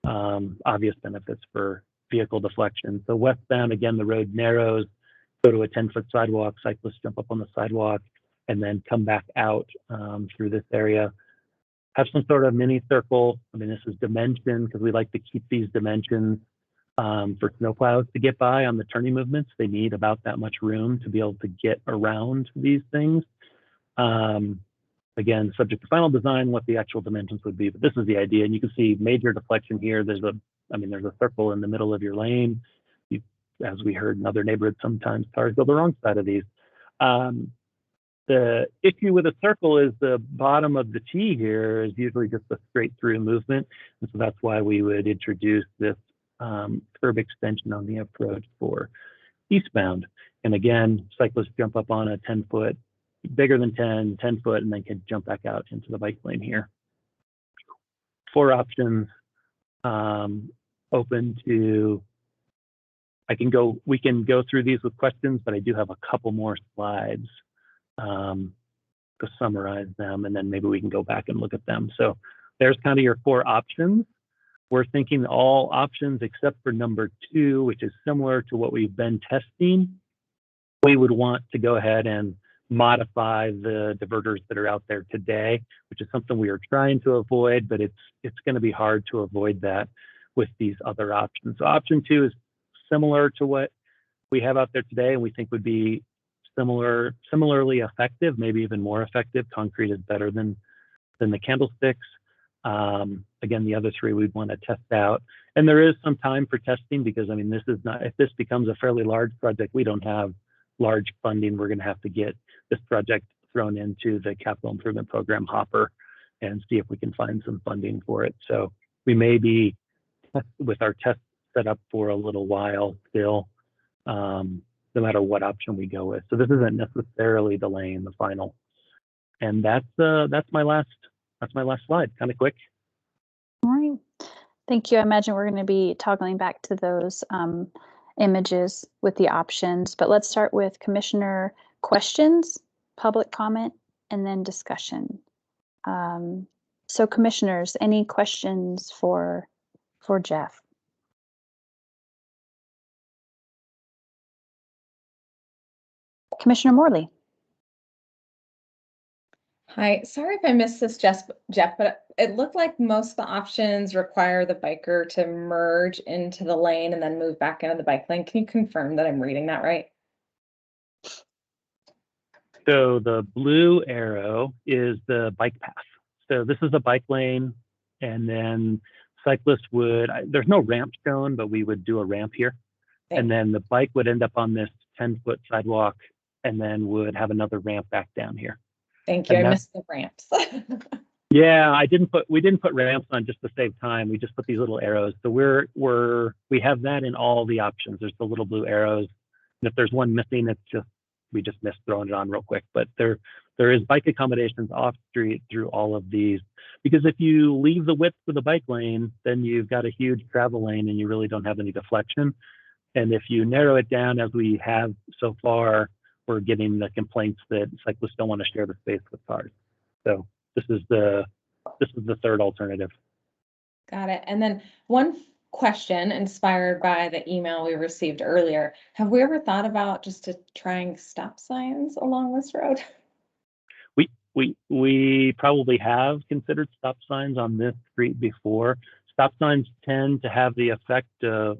obvious benefits for vehicle deflection. So westbound, again, the road narrows, go to a 10-foot sidewalk, cyclists jump up on the sidewalk, and then come back out through this area. Have some sort of mini circle. I mean, this is dimension, because we like to keep these dimensions for snowplows to get by on the turning movements. They need about that much room to be able to get around these things. Again, subject to final design, what the actual dimensions would be, but this is the idea. And you can see major deflection here. There's a circle in the middle of your lane. As we heard in other neighborhoods, sometimes cars go the wrong side of these. The issue with a circle is the bottom of the T here is usually just a straight through movement. And so that's why we would introduce this curb extension on the approach for eastbound. And again, cyclists jump up on a 10-foot, bigger than 10 foot, and then can jump back out into the bike lane here. 4 options, open to, we can go through these with questions, but I do have a couple more slides to summarize them, and then maybe we can go back and look at them. So there's kind of your 4 options. We're thinking all options except for number 2, which is similar to what we've been testing. We would want to go ahead and modify the diverters that are out there today, which is something we are trying to avoid, but it's going to be hard to avoid that with these other options. So option 2 is similar to what we have out there today, and we think would be similarly effective, maybe even more effective. Concrete is better than the candlesticks. Again, the other 3 we'd want to test out, and there is some time for testing, because I mean, this is not, if this becomes a fairly large project, we don't have large funding. We're going to have to get this project thrown into the capital improvement program hopper and see if we can find some funding for it. So we may be with our test set up for a little while still, no matter what option we go with. So this isn't necessarily delaying the final. And that's my last slide. Kind of quick. All right. Thank you. I imagine we're going to be toggling back to those images with the options, but let's start with commissioner questions, public comment, and then discussion. So commissioners, any questions for Jeff? Commissioner Morley. Hi, sorry if I missed this, Jeff, but it looked like most of the options require the biker to merge into the lane and then move back into the bike lane. Can you confirm that I'm reading that right? So the blue arrow is the bike path. So this is a bike lane, and then cyclists would, there's no ramp shown, but we would do a ramp here. And then the bike would end up on this 10-foot sidewalk and then would have another ramp back down here. Thank you. And I missed the ramps. Yeah, we didn't put ramps on just to save time. We just put these little arrows. So we have that in all the options. There's the little blue arrows. And if there's one missing, we just missed throwing it on real quick. But there is bike accommodations off street through all of these. Because if you leave the width for the bike lane, then you've got a huge travel lane and you really don't have any deflection. And if you narrow it down as we have so far, we're getting the complaints that cyclists don't want to share the space with cars. So this is the third alternative. Got it. And then one question inspired by the email we received earlier. Have we ever thought about just trying stop signs along this road? We probably have considered stop signs on this street before. Stop signs tend to have the effect of,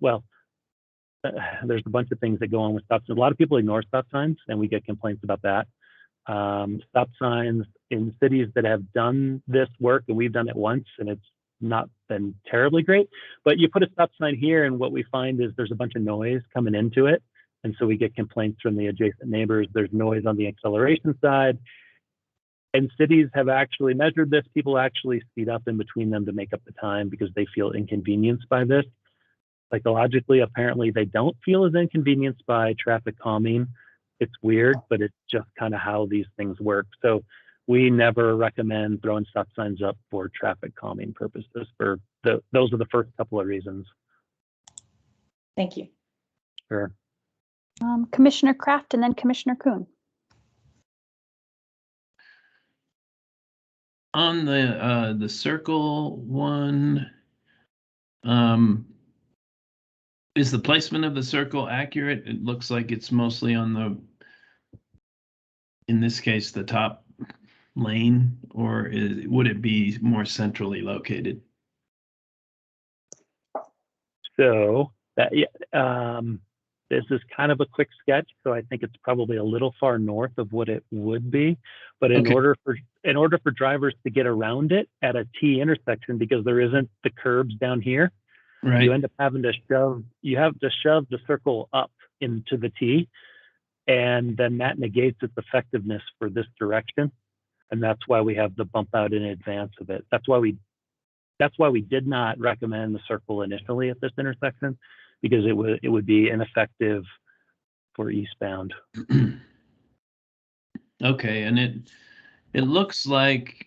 there's a bunch of things that go on with stop signs. A lot of people ignore stop signs, and we get complaints about that. Stop signs in cities that have done this work, and we've done it once, and it's not been terribly great. But you put a stop sign here, and what we find is there's a bunch of noise coming into it. And so we get complaints from the adjacent neighbors. There's noise on the acceleration side. And cities have actually measured this. People actually speed up in between them to make up the time because they feel inconvenienced by this. Psychologically, apparently, they don't feel as inconvenienced by traffic calming. It's weird, but it's just kind of how these things work. So we never recommend throwing stop signs up for traffic calming purposes. Those are the first couple of reasons. Thank you. Sure. Commissioner Kraft and then Commissioner Kuhn. On the circle one, is the placement of the circle accurate? It looks like it's mostly on in this case, the top lane, or would it be more centrally located? So this is kind of a quick sketch, so I think it's probably a little far north of what it would be. But in order for drivers to get around it at a T intersection, because there isn't the curbs down here, right, you end up having to shove the circle up into the T, and then that negates its effectiveness for this direction. And that's why we have the bump out in advance of it. That's why we did not recommend the circle initially at this intersection, because it would be ineffective for eastbound. Okay, and it looks like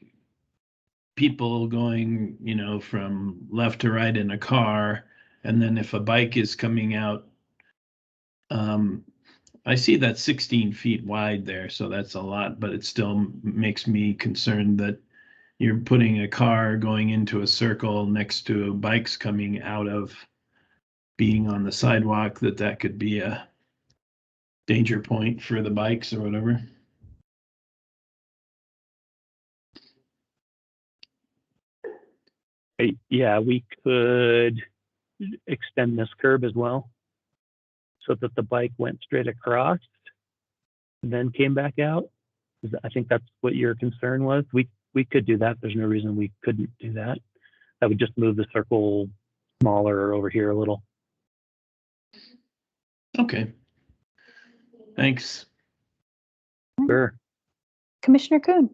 people going, from left to right in a car, and then if a bike is coming out, I see that 16 feet wide there, so that's a lot, but it still makes me concerned that you're putting a car going into a circle next to bikes coming out of being on the sidewalk, that could be a danger point for the bikes or whatever. Yeah, we could extend this curb as well so that the bike went straight across and then came back out. I think that's what your concern was. We could do that. There's no reason we couldn't do that. That would just move the circle smaller over here a little. Okay. Thanks. Sure. Commissioner Kuhn.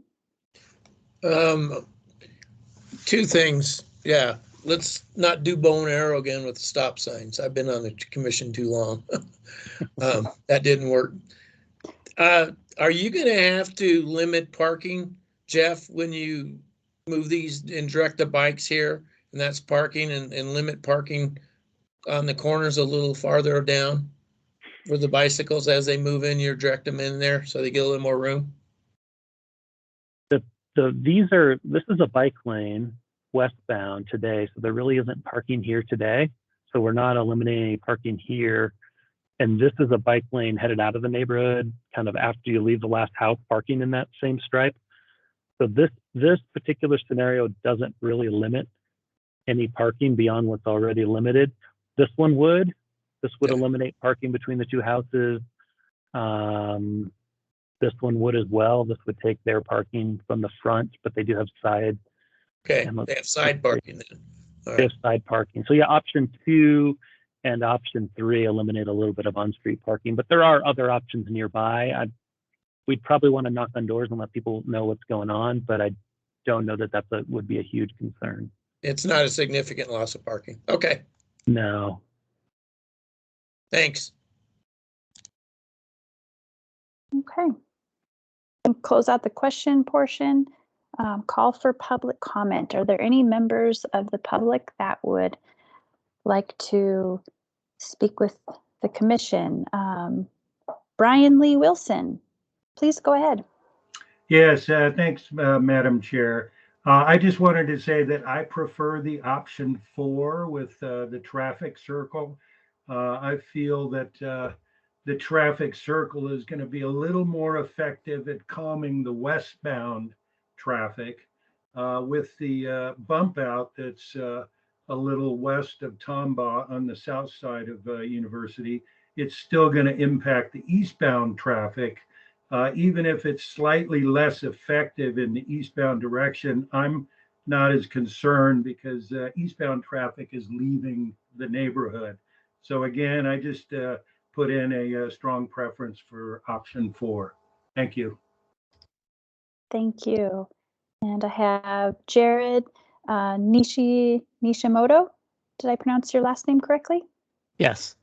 Two things. Yeah, let's not do bow and arrow again with the stop signs. I've been on the commission too long. That didn't work. Are you going to have to limit parking, Jeff, when you move these and direct the bikes here? And that's parking and limit parking on the corners a little farther down for the bicycles as they move in, you direct them in there so they get a little more room? This is a bike lane westbound today, so there really isn't parking here today. So we're not eliminating any parking here. And this is a bike lane headed out of the neighborhood, kind of after you leave the last house, parking in that same stripe. So this particular scenario doesn't really limit any parking beyond what's already limited. This one would. This would eliminate parking between the two houses. This one would as well. This would take their parking from the front, but they do have side. Okay, they have side parking then. All They right. have side parking. So yeah, option 2 and option 3 eliminate a little bit of on-street parking, but there are other options nearby. We'd probably want to knock on doors and let people know what's going on, but I don't know that would be a huge concern. It's not a significant loss of parking. Okay, No. thanks. Okay. We'll close out the question portion. Call for public comment. Are there any members of the public that would like to speak with the commission? Brian Lee Wilson, please go ahead. Yes, thanks, Madam Chair. I just wanted to say that I prefer the option 4 with the traffic circle. I feel that the traffic circle is going to be a little more effective at calming the westbound traffic with the bump out that's a little west of Tombaugh on the south side of University. It's still going to impact the eastbound traffic. Even if it's slightly less effective in the eastbound direction, I'm not as concerned because eastbound traffic is leaving the neighborhood. So again, I just put in a strong preference for option 4. Thank you. Thank you. And I have Jared Nishimoto. Did I pronounce your last name correctly? Yes.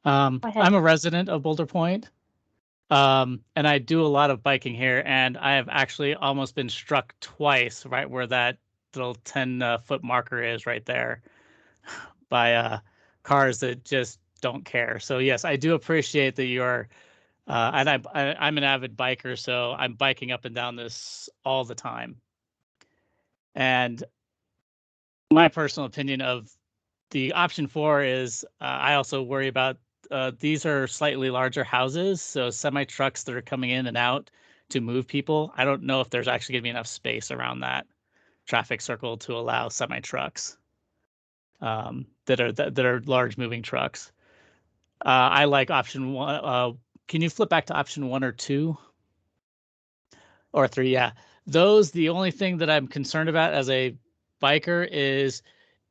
Go ahead. I'm a resident of Boulder Point. And I do a lot of biking here, and I have actually almost been struck twice, right where that little 10-foot marker is right there, by cars that just don't care. So yes, I do appreciate that you're, and I'm an avid biker, so I'm biking up and down this all the time. And my personal opinion of the option 4 is I also worry about these are slightly larger houses, so semi trucks that are coming in and out to move people. I don't know if there's actually going to be enough space around that traffic circle to allow semi trucks that are large moving trucks. I like option 1. Can you flip back to option 1 or 2 or 3? Yeah, those. The only thing that I'm concerned about as a biker is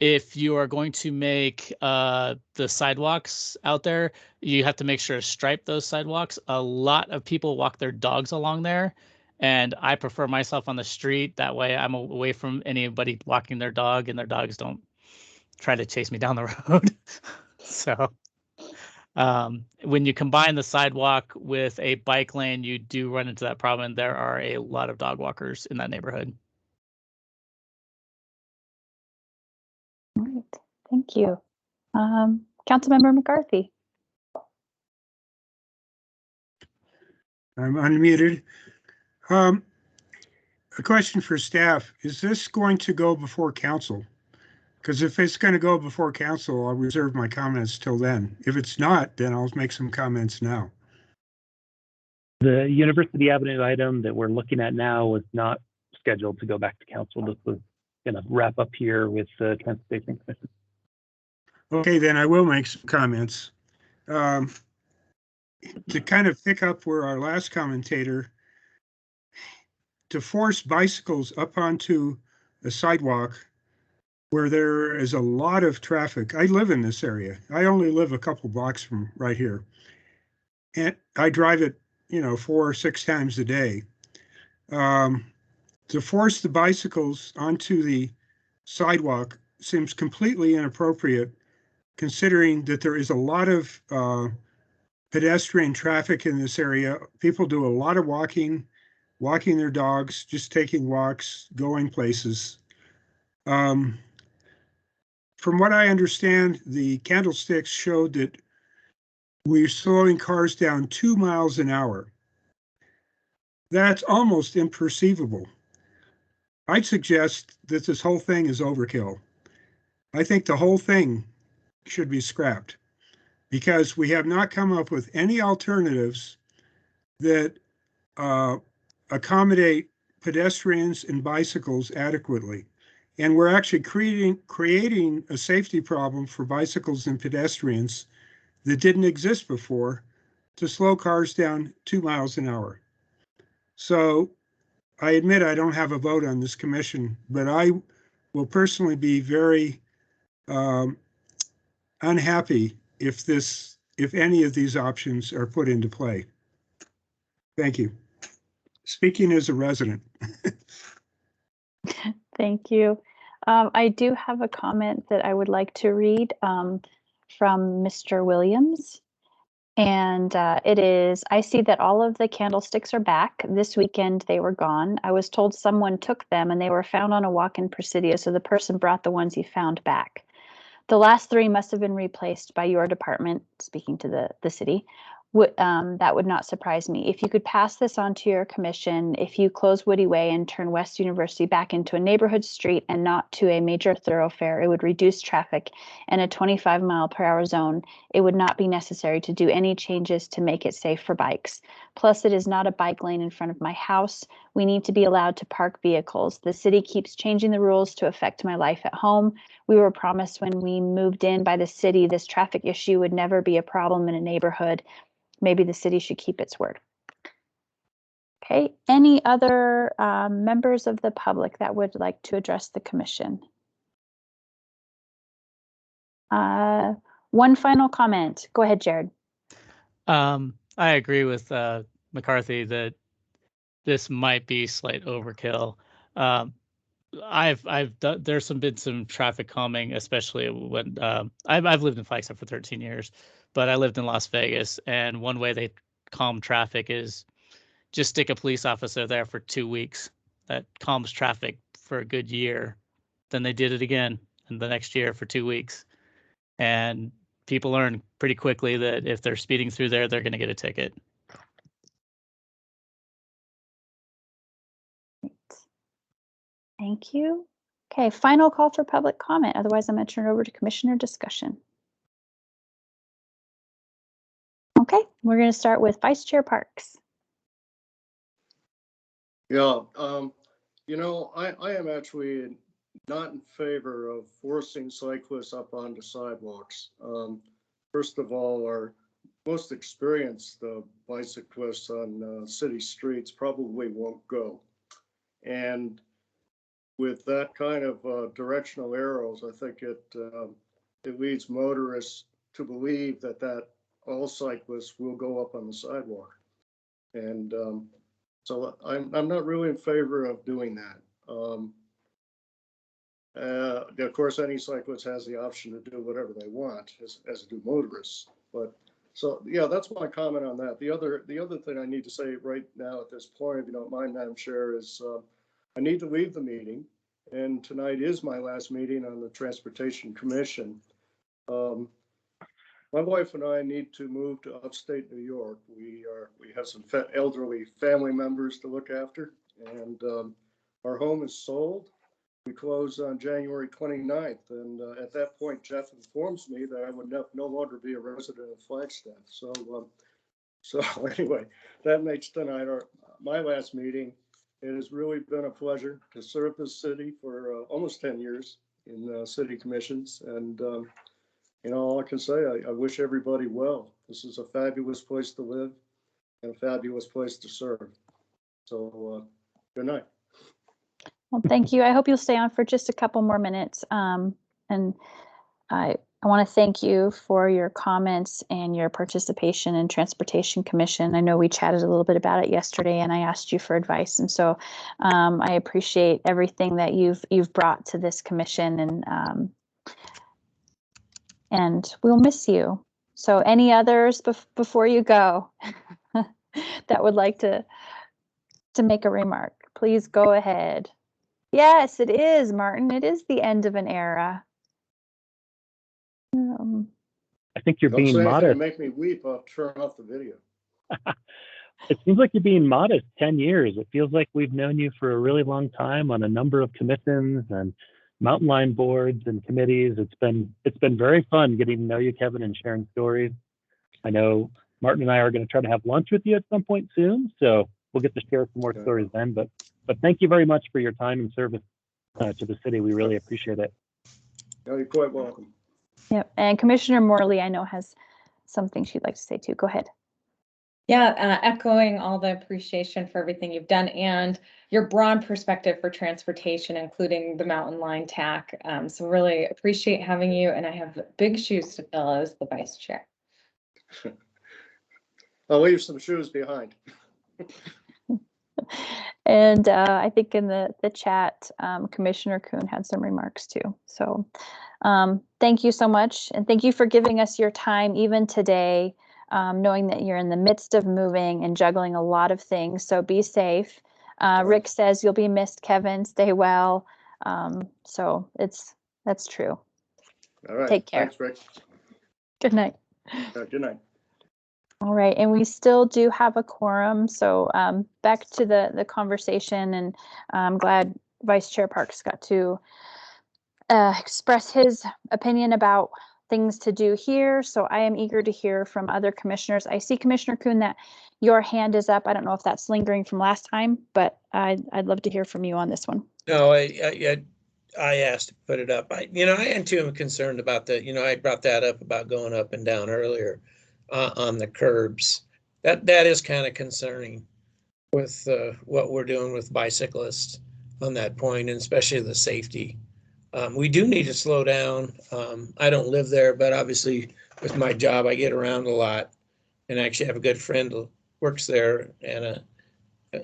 if you are going to make the sidewalks out there, you have to make sure to stripe those sidewalks. A lot of people walk their dogs along there, and I prefer myself on the street. That way I'm away from anybody walking their dog, and their dogs don't try to chase me down the road. So when you combine the sidewalk with a bike lane, you do run into that problem, and there are a lot of dog walkers in that neighborhood. All right, thank you. Councilmember McCarthy. I'm unmuted. A question for staff. Is this going to go before council? Because if it's going to go before council, I'll reserve my comments till then. If it's not, then I'll make some comments now. The University Avenue item that we're looking at now was not scheduled to go back to council. This was going to wrap up here with the Transportation Commission. Okay, then I will make some comments. To kind of pick up where our last commentator, to force bicycles up onto a sidewalk where there is a lot of traffic. I live in this area. I only live a couple blocks from right here. And I drive it, 4 or 6 times a day. To force the bicycles onto the sidewalk seems completely inappropriate, considering that there is a lot of pedestrian traffic in this area. People do a lot of walking their dogs, just taking walks, going places. From what I understand, the candlesticks showed that we're slowing cars down 2 miles an hour. That's almost imperceivable. I'd suggest that this whole thing is overkill. I think the whole thing should be scrapped because we have not come up with any alternatives that accommodate pedestrians and bicycles adequately. And we're actually creating a safety problem for bicycles and pedestrians that didn't exist before to slow cars down 2 miles an hour. So I admit I don't have a vote on this commission, but I will personally be very unhappy if any of these options are put into play. Thank you. Speaking as a resident. Thank you. I do have a comment that I would like to read from Mr. Williams. And it is, I see that all of the candlesticks are back. This weekend they were gone. I was told someone took them and they were found on a walk in Presidio, so the person brought the ones he found back. The last 3 must have been replaced by your department, speaking to the city. That would not surprise me. If you could pass this on to your commission, if you close Woody Way and turn West University back into a neighborhood street and not to a major thoroughfare, it would reduce traffic in a 25-mile-per-hour zone. It would not be necessary to do any changes to make it safe for bikes. Plus, it is not a bike lane in front of my house. We need to be allowed to park vehicles. The city keeps changing the rules to affect my life at home. We were promised when we moved in by the city, this traffic issue would never be a problem in a neighborhood. Maybe the city should keep its word. Okay, any other members of the public that would like to address the commission? One final comment. Go ahead, Jared. I agree with McCarthy that this might be slight overkill. There's been some traffic calming, especially when I've lived in Flagstaff for 13 years, but I lived in Las Vegas, and one way they calm traffic is just stick a police officer there for 2 weeks. That calms traffic for a good year. Then they did it again, and the next year for 2 weeks, and people learn pretty quickly that if they're speeding through there, they're going to get a ticket. Thank you. Okay, final call for public comment. Otherwise, I'm going to turn it over to commissioner discussion. Okay, we're going to start with Vice Chair Parks. Yeah, you know, I am actually not in favor of forcing cyclists up onto sidewalks. First of all, our most experienced bicyclists on city streets probably won't go. And with that kind of directional arrows, I think it leads motorists to believe that all cyclists will go up on the sidewalk. And so I'm not really in favor of doing that. Of course, any cyclist has the option to do whatever they want, as do motorists. But so yeah, that's my comment on that. The other thing I need to say right now at this point, if you don't mind, Madam Chair, is I need to leave the meeting, and tonight is my last meeting on the Transportation Commission. My wife and I need to move to upstate New York. We have some elderly family members to look after, and our home is sold. We close on January 29th, and at that point, Jeff informs me that I would no longer be a resident of Flagstaff. So anyway, that makes tonight my last meeting. It has really been a pleasure to serve this city for almost 10 years in city commissions, and you know, all I can say, I wish everybody well. This is a fabulous place to live and a fabulous place to serve. So good night. Well, thank you. I hope you'll stay on for just a couple more minutes. And I want to thank you for your comments and your participation in Transportation Commission. I know we chatted a little bit about it yesterday, and I asked you for advice. And so I appreciate everything that you've brought to this commission, and we'll miss you. So any others before you go that would like to make a remark, please go ahead. Yes, it is, Martin. It is the end of an era. I think you're being modest. To make me weep, I'll turn off the video. It seems like you're being modest. 10 years. It feels like we've known you for a really long time on a number of commissions and mountain line boards and committees. It's been very fun getting to know you, Kevin, and sharing stories. I know Martin and I are going to try to have lunch with you at some point soon, so we'll get to share some more stories then. But thank you very much for your time and service to the city. We really appreciate it. No, you're quite welcome. Yep, and Commissioner Morley, I know, has something she'd like to say too. Go ahead. Yeah, echoing all the appreciation for everything you've done and your broad perspective for transportation, including the mountain line TAC. So really appreciate having you, and I have big shoes to fill as the vice chair. I'll leave some shoes behind. And I think in the chat, Commissioner Kuhn had some remarks too. So thank you so much. And thank you for giving us your time even today, knowing that you're in the midst of moving and juggling a lot of things. So be safe. Rick says you'll be missed, Kevin. Stay well. So that's true. All right. Take care. Thanks, Rick. Good night. Good night. All right, and we still do have a quorum, so back to the conversation, and I'm glad Vice Chair Parks got to express his opinion about things to do here, so I am eager to hear from other commissioners. I see, Commissioner Kuhn, that your hand is up. I don't know if that's lingering from last time, but I'd love to hear from you on this one. No, I asked to put it up. I am too concerned about that. I brought that up about going up and down earlier on the curbs. That is kind of concerning with what we're doing with bicyclists on that point, and especially the safety. We do need to slow down. I don't live there, but obviously with my job, I get around a lot, and I actually have a good friend who works there and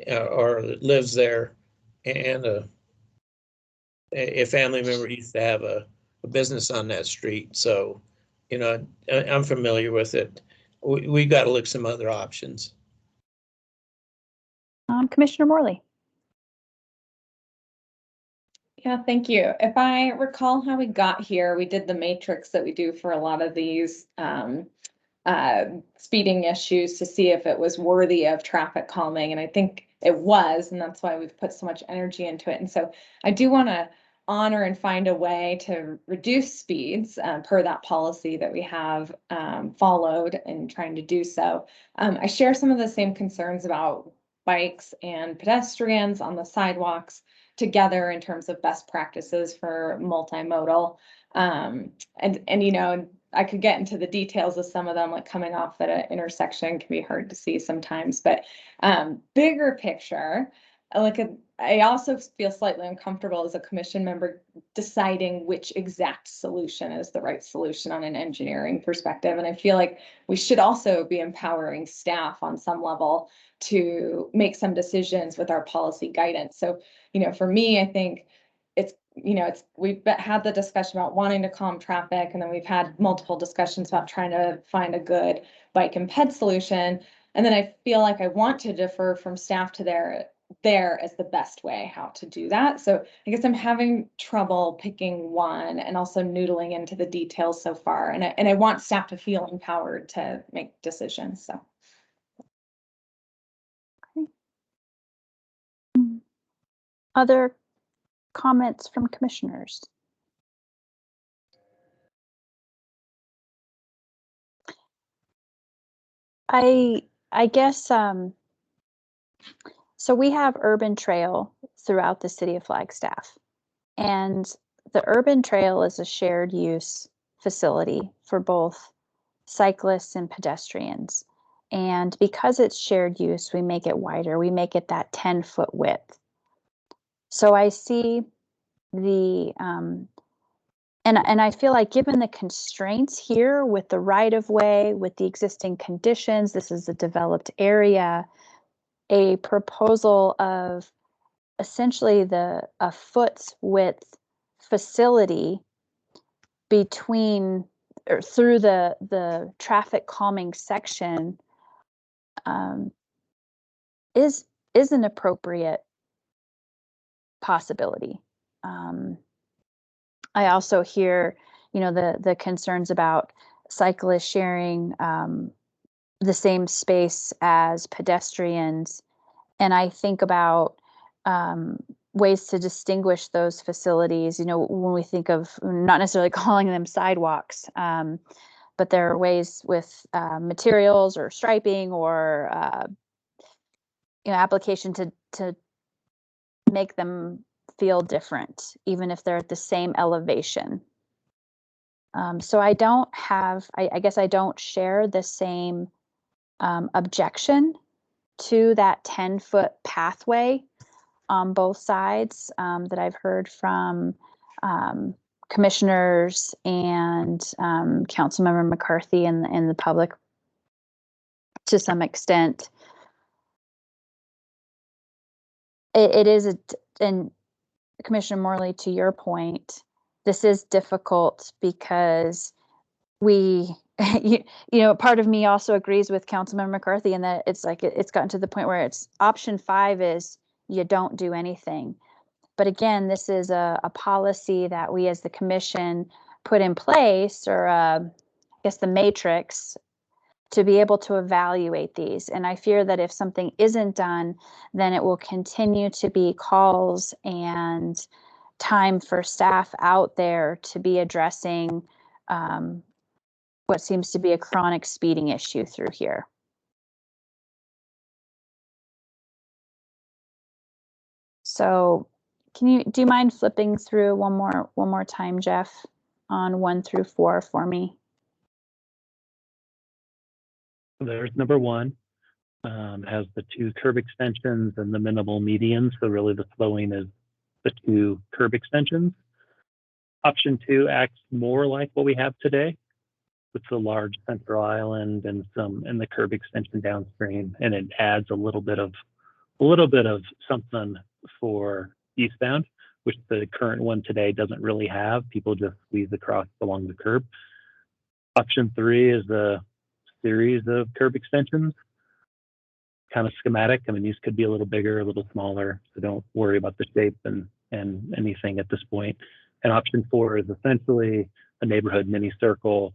or lives there, and a family member used to have a business on that street. So, I'm familiar with it. We got to look some other options. Commissioner Morley. Yeah, thank you. If I recall how we got here, we did the matrix that we do for a lot of these speeding issues to see if it was worthy of traffic calming. And I think it was, and that's why we've put so much energy into it. And so I do want to honor and find a way to reduce speeds per that policy that we have followed in trying to do so. I share some of the same concerns about bikes and pedestrians on the sidewalks together in terms of best practices for multimodal. And I could get into the details of some of them, like coming off at an intersection can be hard to see sometimes, but bigger picture, I also feel slightly uncomfortable as a commission member deciding which exact solution is the right solution on an engineering perspective. And I feel like we should also be empowering staff on some level to make some decisions with our policy guidance. So, for me, I think we've had the discussion about wanting to calm traffic, and then we've had multiple discussions about trying to find a good bike and ped solution. And then I feel like I want to defer from staff to there as the best way how to do that. So I guess I'm having trouble picking one and also noodling into the details so far. And I want staff to feel empowered to make decisions. So. Okay. Other comments from commissioners? I guess so we have urban trail throughout the city of Flagstaff, and the urban trail is a shared use facility for both cyclists and pedestrians. And because it's shared use, we make it wider. We make it that 10-foot width. So I see the and I feel like given the constraints here with the right-of-way, with the existing conditions, this is a developed area, a proposal of essentially a foot's width facility between or through the traffic calming section is an appropriate possibility. I also hear, the concerns about cyclists sharing the same space as pedestrians. And I think about ways to distinguish those facilities, when we think of not necessarily calling them sidewalks, but there are ways with materials or striping or application to make them feel different, even if they're at the same elevation. So I don't have, I guess I don't share the same objection to that 10-foot pathway on both sides that I've heard from commissioners and Councilmember McCarthy and the public to some extent. It is and Commissioner Morley, to your point, this is difficult because we, you know, part of me also agrees with Councilmember McCarthy in that it's like it's gotten to the point where it's option 5 is you don't do anything. But again, this is a policy that we as the commission put in place, or I guess the matrix, to be able to evaluate these. And I fear that if something isn't done, then it will continue to be calls and time for staff out there to be addressing what seems to be a chronic speeding issue through here. So do you mind flipping through one more time, Jeff, on 1 through 4 for me? There's number 1. Has the 2 curb extensions and the minimal medians. So really the slowing is the 2 curb extensions. Option 2 acts more like what we have today, with the large central island and the curb extension downstream, and it adds a little bit of something for eastbound, which the current one today doesn't really have. People just squeeze across along the curb. Option 3 is a series of curb extensions, kind of schematic. I mean, these could be a little bigger, a little smaller, so don't worry about the shape and anything at this point. And option 4 is essentially a neighborhood mini circle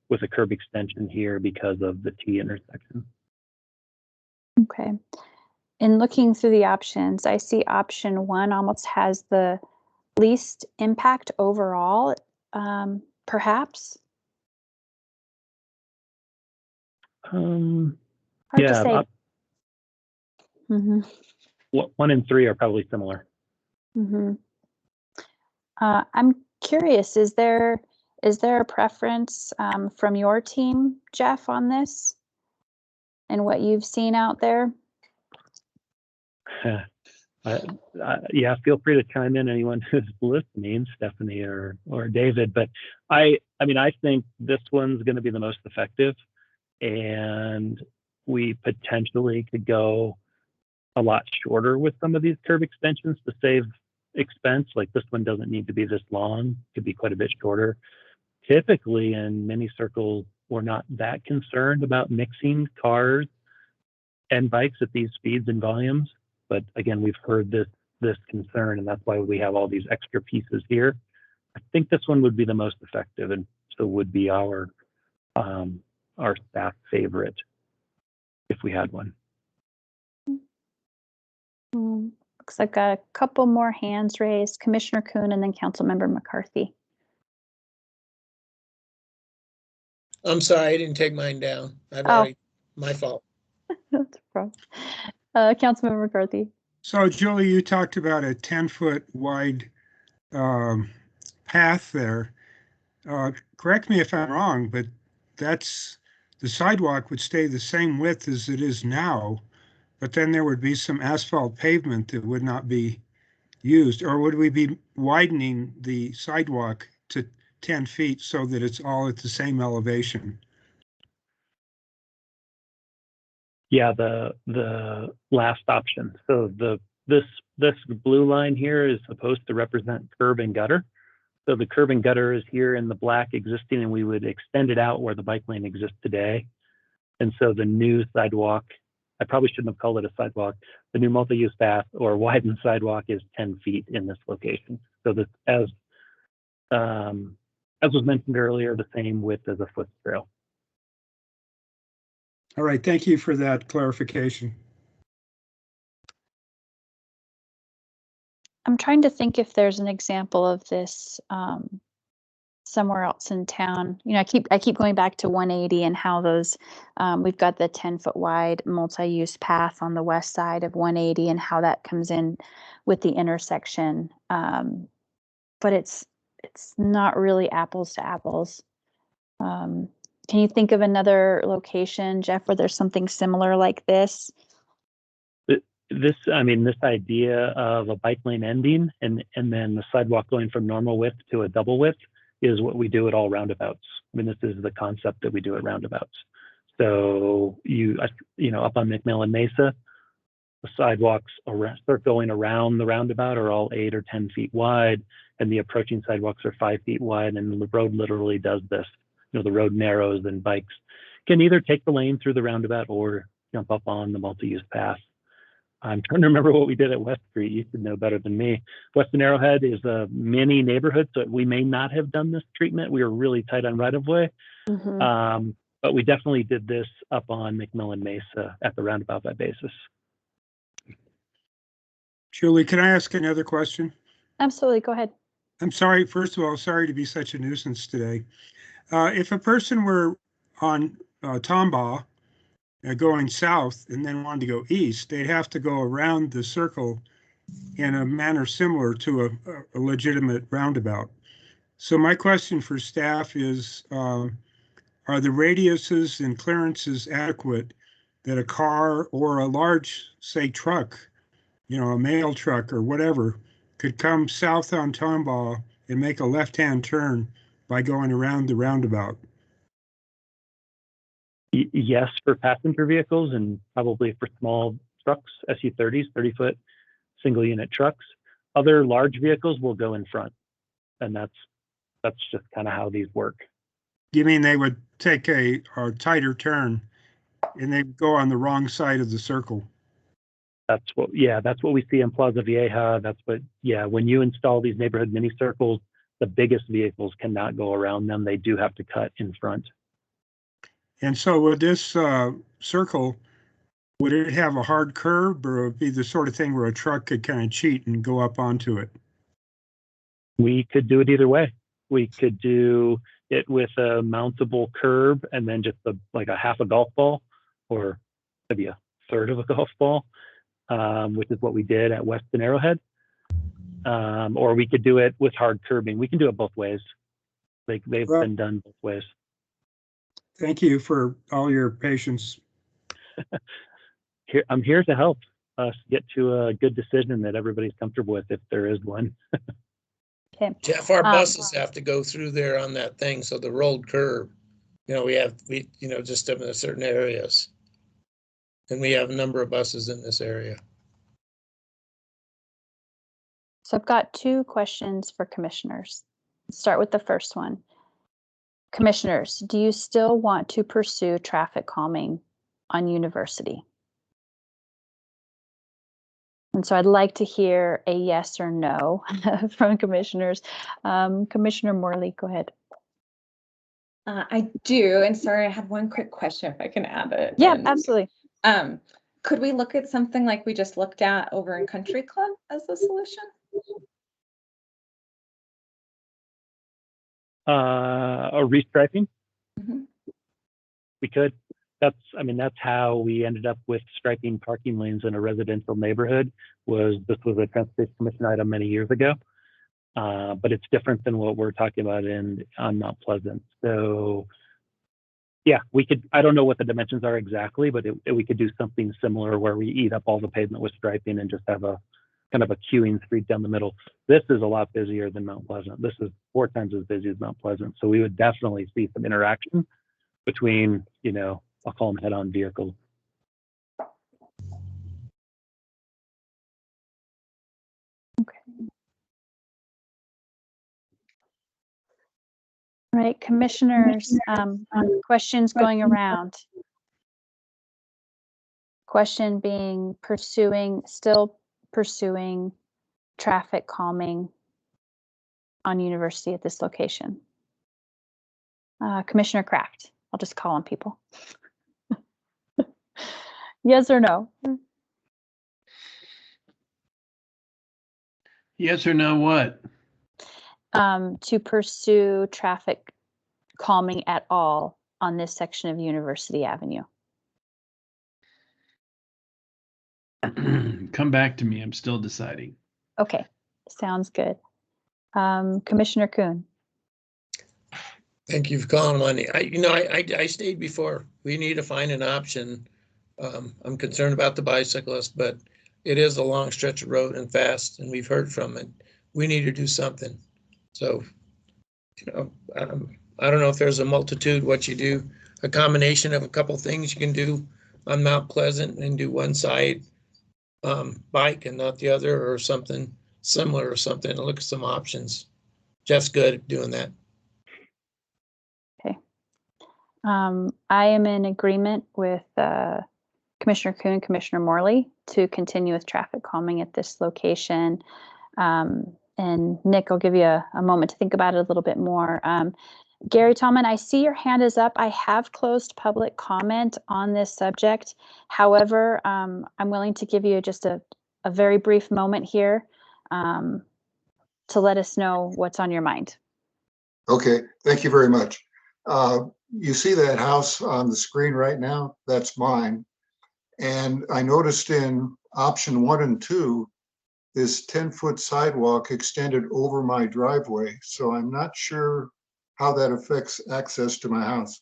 with a curb extension here because of the T intersection. Okay. In looking through the options, I see option 1 almost has the least impact overall, perhaps. Hard to say. 1 and 3 are probably similar. I'm curious, is there a preference from your team, Jeff, on this and what you've seen out there? Yeah, feel free to chime in, anyone who's listening, Stephanie or David. But I mean, I think this one's going to be the most effective, and we potentially could go a lot shorter with some of these curb extensions to save expense. Like this one doesn't need to be this long; it could be quite a bit shorter. Typically, in many circles, we're not that concerned about mixing cars and bikes at these speeds and volumes. But again, we've heard this concern, and that's why we have all these extra pieces here. I think this one would be the most effective, and so would be our staff favorite if we had one. Looks like a couple more hands raised. Commissioner Kuhn and then Councilmember McCarthy. I'm sorry, I didn't take mine down. My fault. That's a problem. Councilmember McCarthy. So Julie, you talked about a 10-foot wide path there. Correct me if I'm wrong, but the sidewalk would stay the same width as it is now, but then there would be some asphalt pavement that would not be used. Or would we be widening the sidewalk to 10 feet so that it's all at the same elevation? Yeah, the last option. So this blue line here is supposed to represent curb and gutter. So the curb and gutter is here in the black existing, and we would extend it out where the bike lane exists today. And so the new sidewalk, I probably shouldn't have called it a sidewalk. The new multi-use path or widened sidewalk is 10 feet in this location. So this, as was mentioned earlier, the same width as a foot trail. All right, thank you for that clarification. I'm trying to think if there's an example of this somewhere else in town. You know, I keep going back to 180 and how those we've got the 10-foot wide multi-use path on the west side of 180 and how that comes in with the intersection. But it's not really apples to apples. Can you think of another location, Jeff, where there's something similar like this? This idea of a bike lane ending and then the sidewalk going from normal width to a double width is what we do at all roundabouts. I mean, this is the concept that we do at roundabouts. So up on McMillan Mesa, the sidewalks start going around the roundabout are all 8 or 10 feet wide, and the approaching sidewalks are 5 feet wide, and the road literally does this. The road narrows and bikes can either take the lane through the roundabout or jump up on the multi-use path. I'm trying to remember what we did at West Street. You should know better than me. Weston Arrowhead is a mini neighborhood, so we may not have done this treatment. We were really tight on right-of-way. Mm-hmm. But we definitely did this up on McMillan Mesa at the roundabout by basis. Julie, can I ask another question? Absolutely, go ahead. I'm sorry, first of all, sorry to be such a nuisance today. If a person were on Tombaugh going south and then wanted to go east, they'd have to go around the circle in a manner similar to a legitimate roundabout. So my question for staff is, are the radiuses and clearances adequate that a car or a large, say, truck, a mail truck or whatever, could come south on Tombaugh and make a left-hand turn by going around the roundabout? Yes, for passenger vehicles and probably for small trucks, SU-30s, 30-foot single unit trucks. Other large vehicles will go in front, and that's just kind of how these work. You mean they would take a tighter turn and they go on the wrong side of the circle? That's what we see in Plaza Vieja. When you install these neighborhood mini circles, the biggest vehicles cannot go around them. They do have to cut in front. And so with this circle, would it have a hard curve, or would it be the sort of thing where a truck could kind of cheat and go up onto it? We could do it either way. We could do it with a mountable curb and then just like a half a golf ball, or maybe a third of a golf ball, which is what we did at Weston Arrowhead. Or we could do it with hard curbing. We can do it both ways. They've been done both ways. Thank you for all your patience. I'm here to help us get to a good decision that everybody's comfortable with, if there is one. Okay. Jeff, our buses have to go through there on that thing. So the rolled curb, just in certain areas. And we have a number of buses in this area. So I've got 2 questions for commissioners. Let's start with the first one. Commissioners, do you still want to pursue traffic calming on University? And so I'd like to hear a yes or no from commissioners. Commissioner Morley, go ahead. I do, and sorry, I had one quick question if I can add it. Yeah, absolutely. Could we look at something like we just looked at over in Country Club as a solution? A restriping. Mm-hmm. We could. That's how we ended up with striping parking lanes in a residential neighborhood. This was a Transportation Commission item many years ago, but it's different than what we're talking about on Mount Pleasant. So, yeah, we could. I don't know what the dimensions are exactly, but we could do something similar where we eat up all the pavement with striping and just have a kind of a queuing street down the middle. This is a lot busier than Mount Pleasant. This is 4 times as busy as Mount Pleasant. So we would definitely see some interaction between, I'll call them head-on vehicles. Okay. All right, commissioners, questions going around. Question being still pursuing traffic calming on University at this location. Commissioner Kraft, I'll just call on people. Yes or no? Yes or no what? To pursue traffic calming at all on this section of University Avenue. Come back to me. I'm still deciding. Okay, sounds good. Commissioner Kuhn. Thank you for calling, Money. I stayed before. We need to find an option. I'm concerned about the bicyclist, but it is a long stretch of road and fast, and we've heard from it. We need to do something. So, I don't know if there's a multitude, what you do, a combination of a couple things you can do on Mount Pleasant and do one side bike and not the other, or something similar or something, and look at some options. Jeff's good at doing that. Okay. I am in agreement with Commissioner Kuhn and Commissioner Morley to continue with traffic calming at this location. And Nick, I'll give you a moment to think about it a little bit more. Gary Tallman, I see your hand is up. I have closed public comment on this subject. However, I'm willing to give you just a very brief moment here to let us know what's on your mind. Okay, thank you very much. You see that house on the screen right now? That's mine. And I noticed in option 1 and 2, this 10-foot sidewalk extended over my driveway. So I'm not sure how that affects access to my house.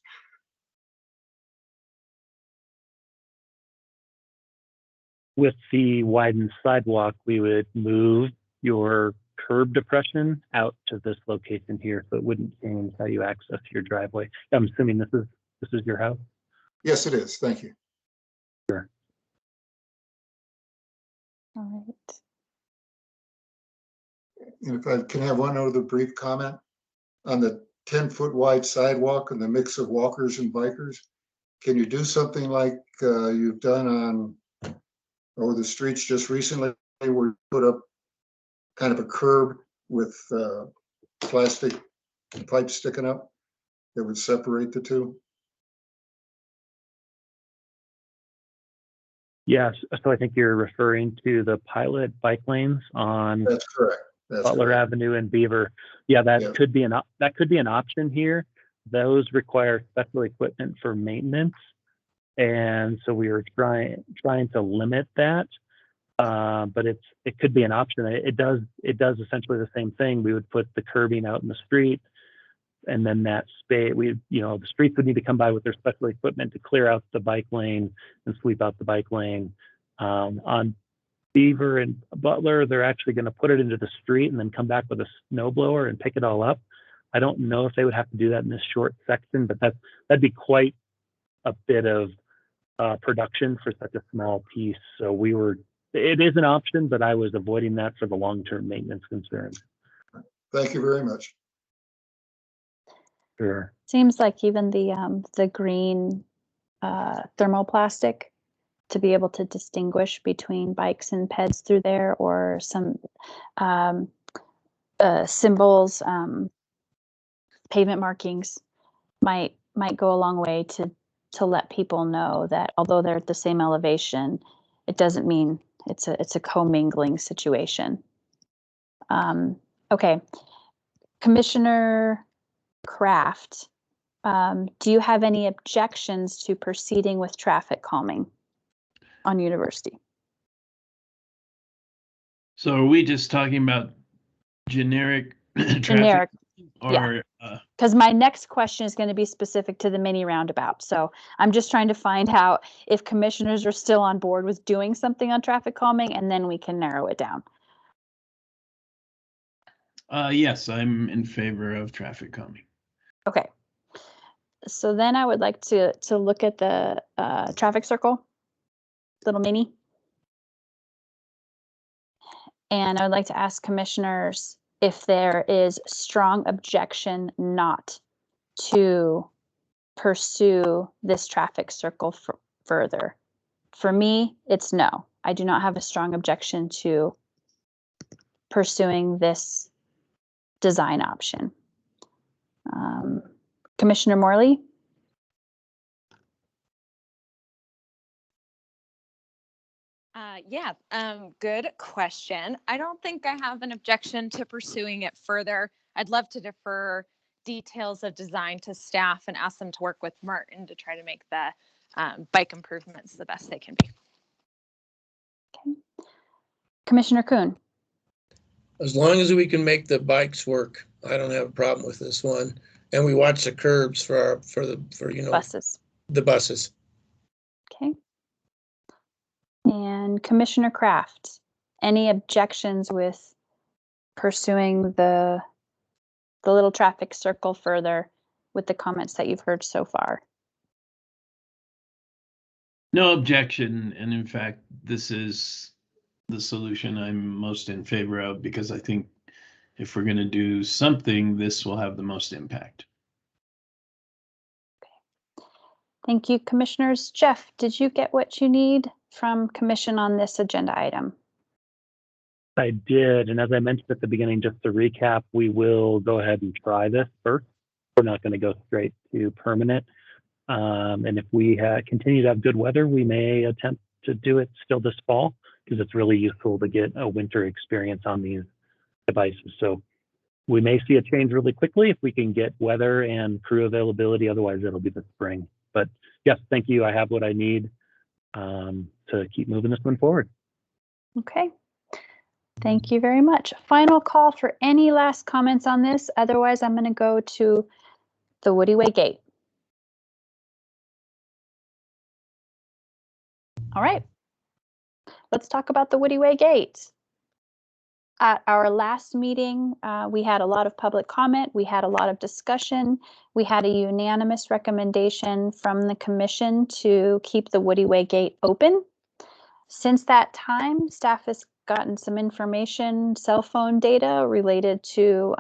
With the widened sidewalk, we would move your curb depression out to this location here, so it wouldn't change how you access your driveway. I'm assuming this is your house? Yes, it is. Thank you. Sure. All right. And if I can have one other brief comment on the 10-foot wide sidewalk and the mix of walkers and bikers, can you do something like you've done on the streets just recently, where you put up kind of a curb with plastic pipes sticking up that would separate the two? Yes, so I think you're referring to the pilot bike lanes on That's correct. That's Butler correct. Avenue and Beaver. Yeah, that could be an option here. Those require special equipment for maintenance, and so we were trying to limit that. But it could be an option. It does essentially the same thing. We would put the curbing out in the street, and then that space, the streets would need to come by with their special equipment to clear out the bike lane and sweep out the bike lane. On Beaver and Butler, they're actually going to put it into the street and then come back with a snow blower and pick it all up. I don't know if they would have to do that in this short section, but that'd be quite a bit of production for such a small piece. So it is an option, but I was avoiding that for the long-term maintenance concerns. Thank you very much. Sure. Seems like even the green thermoplastic, to be able to distinguish between bikes and peds through there, or some symbols, pavement markings might go a long way to let people know that although they're at the same elevation, it doesn't mean it's a commingling situation. Okay, Commissioner Kraft, do you have any objections to proceeding with traffic calming on University? So are we just talking about generic traffic? Generic, or because my next question is going to be specific to the mini roundabout. So I'm just trying to find out if commissioners are still on board with doing something on traffic calming, and then we can narrow it down. Yes, I'm in favor of traffic calming. Okay. So then I would like to look at the traffic circle, little mini. And I would like to ask commissioners if there is strong objection not to pursue this traffic circle further. For me, it's no. I do not have a strong objection to pursuing this design option. Commissioner Morley? Good question. I don't think I have an objection to pursuing it further. I'd love to defer details of design to staff and ask them to work with Martin to try to make the bike improvements the best they can be. Okay. Commissioner Kuhn? As long as we can make the bikes work, I don't have a problem with this one. and we watch the curbs for Buses. the buses. Okay. And Commissioner Kraft, any objections with pursuing the little traffic circle further with the comments that you've heard so far? No objection. And in fact, this is the solution I'm most in favor of, because I think if we're going to do something, this will have the most impact. Thank you, Commissioners. Jeff, did you get what you need from Commission on this agenda item? I did, and as I mentioned at the beginning, just to recap, we will go ahead and try this first. We're not going to go straight to permanent. And if we continue to have good weather, we may attempt to do it still this fall, because it's really useful to get a winter experience on these devices. So we may see a change really quickly if we can get weather and crew availability. Otherwise, it'll be the spring. But yes, thank you. I have what I need to keep moving this one forward. Okay. Thank you very much. Final call for any last comments on this. Otherwise, I'm going to go to the Woody Way Gate. All right. Let's talk about the Woody Way Gate. At our last meeting, we had a lot of public comment. We had a lot of discussion. We had a unanimous recommendation from the commission to keep the Woody Way Gate open. Since that time, staff has gotten some information, cell phone data related to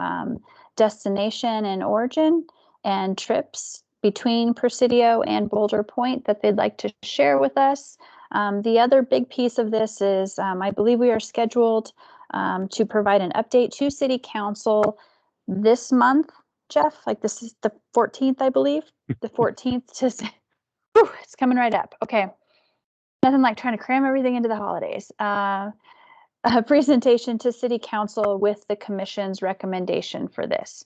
destination and origin and trips between Presidio and Boulder Point that they'd like to share with us. The other big piece of this is I believe we are scheduled to provide an update to City Council this month, Jeff. Like this is the 14th, I believe. The 14th to, whew, it's coming right up. Okay. Nothing like trying to cram everything into the holidays. A presentation to City Council with the Commission's recommendation for this.